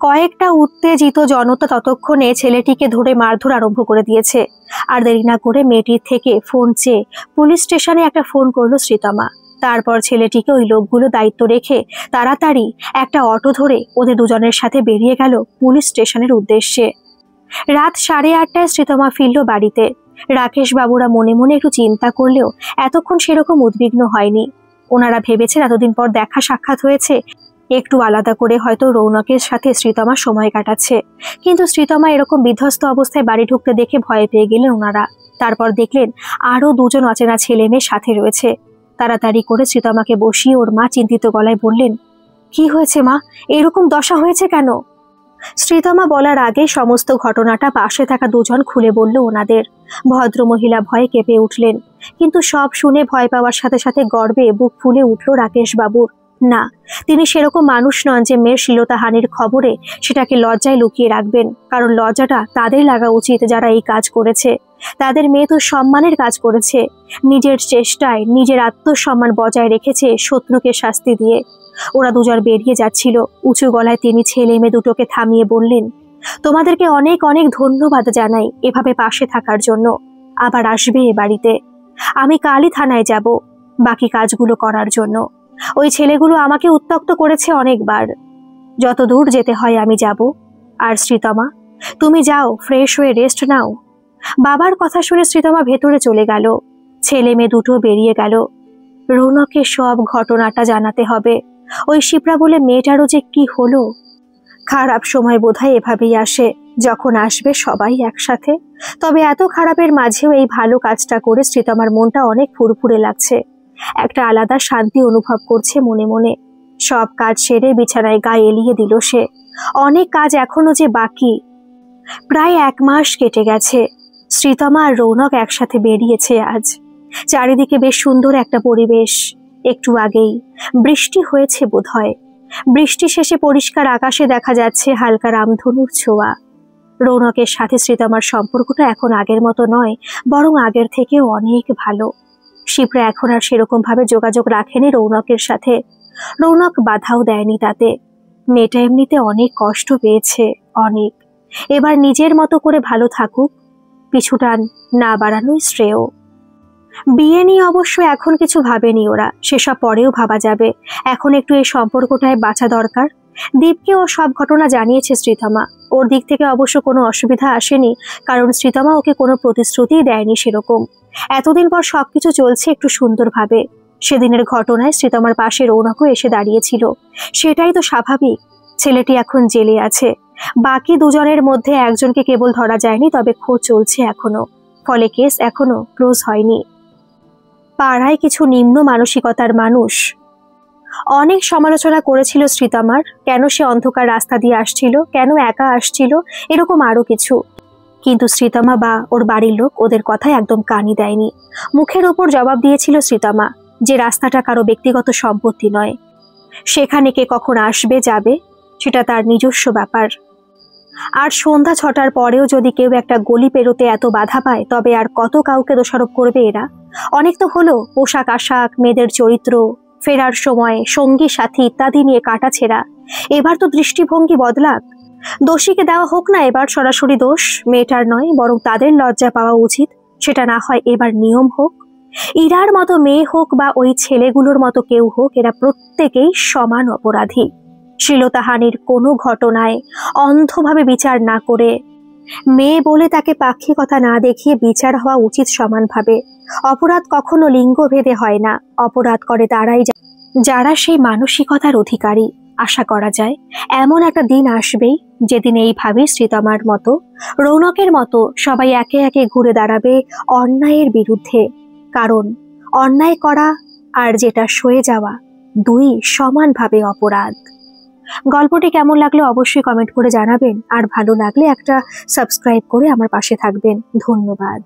কয়েকটা উত্তেজিত জনতা ততক্ষণে ছেলেটিকে ধরে মারধর আরম্ভ করে দিয়েছে। আর দেরি না করে মেয়েটির থেকে ফোন চেয়ে পুলিশ স্টেশনে একটা ফোন করলো শ্রীতমা। তারপর ছেলেটিকে ওই লোকগুলো দায়িত্ব রেখে তাড়াতাড়ি একটা অটো ধরে ওদের দুজনের সাথে বেরিয়ে গেল পুলিশ স্টেশনের উদ্দেশ্যে। রাত 8:30টায় শ্রীতমা ফিরল বাড়িতে। রাকেশ বাবুরা মনে মনে একটু চিন্তা করলেও এতক্ষণ সেরকম উদ্বিগ্ন হয়নি। ওনারা ভেবেছেন এতদিন পর দেখা সাক্ষাৎ হয়েছে, একটু আলাদা করে হয়তো রৌনকের সাথে শ্রীতমা সময় কাটাচ্ছে। কিন্তু শ্রীতমা এরকম বিধ্বস্ত অবস্থায় বাড়ি ঢুকতে দেখে ভয় পেয়ে গেলেন ওনারা। তারপর দেখলেন আরো দুজন অচেনা ছেলে মেয়ে সাথে রয়েছে। তাড়াতাড়ি করে শ্রীতমাকে বসিয়ে ওর মা চিন্তিত গলায় বললেন, কি হয়েছে মা, এরকম দশা হয়েছে কেন? শ্রীতমা বলার আগে সমস্ত ঘটনাটা পাশে থাকা দুজন খুলে বলল ওনাদের। ভদ্রমহিলা ভয়ে কেঁপে উঠলেন, কিন্তু সব শুনে ভয় পাওয়ার সাথে সাথে গর্বে বুক ফুলে উঠল রাকেশ বাবুর। না, তিনি সেরকম মানুষ নন যে মেয়ের শ্লীলতাহানির খবরে সেটাকে লজ্জায় লুকিয়ে রাখবেন, কারণ লজ্জাটা তাদের লাগা উচিত যারা এই কাজ করেছে। তাদের মেয়ে তো সম্মানের কাজ করেছে, নিজের চেষ্টায় নিজের আত্মসম্মান বজায় রেখেছে শত্রুকে শাস্তি দিয়ে। ওরা দুজন বেরিয়ে যাচ্ছিল। উঁচু গলায় তিনি ছেলে মেয়ে দুটোকে থামিয়ে বললেন, তোমাদেরকে অনেক অনেক ধন্যবাদ জানাই এভাবে পাশে থাকার জন্য। আবার আসবে এ বাড়িতে। আমি কালই থানায় যাব বাকি কাজগুলো করার জন্য। ওই ছেলেগুলো আমাকে উত্ত্যক্ত করেছে অনেকবার। যত দূর যেতে হয় আমি যাব। আর শ্রীতমা, তুমি যাও, ফ্রেশ হয়ে রেস্ট নাও। বাবার কথা শুনে শ্রীতমা ভেতরে চলে গেল। ছেলে মেয়ে দুটো বেরিয়ে গেল। রৌনককে সব ঘটনাটা জানাতে হবে। ওই শিপ্রা বলে মেয়েটারও যে কি হলো। খারাপ সময় বোধহয় এভাবেই আসে, যখন আসবে সবাই একসাথে। তবে এত খারাপের মাঝেও এই ভালো কাজটা করে শ্রীতমার মনটা অনেক ফুরফুরে লাগছে। একটা আলাদা শান্তি অনুভব করছে মনে মনে। সব কাজ সেরে বিছানায় গায়ে এলিয়ে দিল সে। অনেক কাজ এখনো যে বাকি। প্রায় 1 মাস কেটে গেছে। শ্রীতমা আর রৌনক একসাথে বেরিয়েছে আজ। চারিদিকে বেশ সুন্দর একটা পরিবেশ। একটু আগেই বৃষ্টি হয়েছে বোধহয়। বৃষ্টি শেষে পরিষ্কার আকাশে দেখা যাচ্ছে হালকা রামধনুর ছোঁয়া। রৌনকের সাথে শ্রীতমার সম্পর্কটা এখন আগের মতো নয়, বরং আগের থেকেও অনেক ভালো। শিপ্রা এখন আর সেরকম ভাবে যোগাযোগ রাখেনি রৌনকের সাথে। রৌনক বাধাও দেয়নি তাতে। মেয়েটা এমনিতে অনেক কষ্ট পেয়েছে, অনেক। এবার নিজের মতো করে ভালো থাকুক, পিছুটান না বাড়ানোই শ্রেয়। বিয়ে নিয়ে অবশ্য এখন কিছু ভাবেনি ওরা, সেসব পরেও ভাবা যাবে। এখন একটু এই সম্পর্কটায় বাঁচা দরকার। দীপকে ও সব ঘটনা জানিয়েছে শ্রীতমা। ওর দিক থেকে অবশ্য কোনো অসুবিধা আসেনি, কারণ শ্রীতমা ওকে কোনো প্রতিশ্রুতিই দেয়নি সেরকম। এতদিন পর সবকিছু চলছে একটু সুন্দরভাবে। সেদিনের ঘটনায় শ্রীতমার পাশে রৌনকও এসে দাঁড়িয়েছিল। সেটাই তো স্বাভাবিক। ছেলেটি এখন জেলে আছে। বাকি দুজনের মধ্যে একজনকে কেবল ধরা যায়নি, তবে খোঁজ চলছে এখনো। ফলে কেস এখনো ক্লোজ হয়নি। পাড়ায় কিছু নিম্ন মানসিকতার মানুষ অনেক সমালোচনা করেছিল শ্রীতমার। কেন সে অন্ধকার রাস্তা দিয়ে আসছিল, কেন একা আসছিল, এরকম আরো কিছু। কিন্তু শ্রীতমা বা ওর বাড়ির লোক ওদের কথায় একদম কানই দেয়নি। মুখের ওপর জবাব দিয়েছিল শ্রীতমা যে রাস্তাটা কারো ব্যক্তিগত সম্পত্তি নয়। সেখানে কে কখন আসবে যাবে সেটা তার নিজস্ব ব্যাপার। আর সন্ধ্যা 6টার পরেও যদি কেউ একটা গলি পেরোতে এত বাধা পায়, তবে আর কত কাউকে দোষারোপ করবে এরা? অনেক তো হলো, পোশাক আশাক, মেয়েদের চরিত্র, ফেরার সময় সঙ্গী সাথী ইত্যাদি নিয়ে কাটাছেঁড়া। এবার তো দৃষ্টিভঙ্গি বদলাক। দোষীকে দেওয়া হোক না এবার সরাসরি দোষ, মেয়েটার নয়, বরং তাদের লজ্জা পাওয়া উচিত। সেটা না হয় এবার নিয়ম হোক। ইরার মতো মেয়ে হোক বা ওই ছেলেগুলোর মতো কেউ হোক, এরা প্রত্যেকেই সমান অপরাধী। শ্লীলতাহানির কোনো ঘটনায় অন্ধভাবে বিচার না করে, মেয়ে বলে তাকে পাক্ষিকতা না দেখিয়ে বিচার হওয়া উচিত সমানভাবে। অপরাধ কখনো লিঙ্গভেদে হয় না। অপরাধ করে তারাই যারা সেই মানসিকতার অধিকারী। আশা করা যায় এমন একটা দিন আসবেই যেদিন এইভাবে শ্রীতমার মতো, রৌনকের মতো সবাই একে একে ঘুরে দাঁড়াবে অন্যায়ের বিরুদ্ধে। কারণ অন্যায় করা আর যেটা সয়ে যাওয়া, দুই সমানভাবে অপরাধ। গল্পটি কেমন লাগলো অবশ্যই কমেন্ট করে জানাবেন। আর ভালো লাগলে একটা সাবস্ক্রাইব করে আমার পাশে থাকবেন। ধন্যবাদ।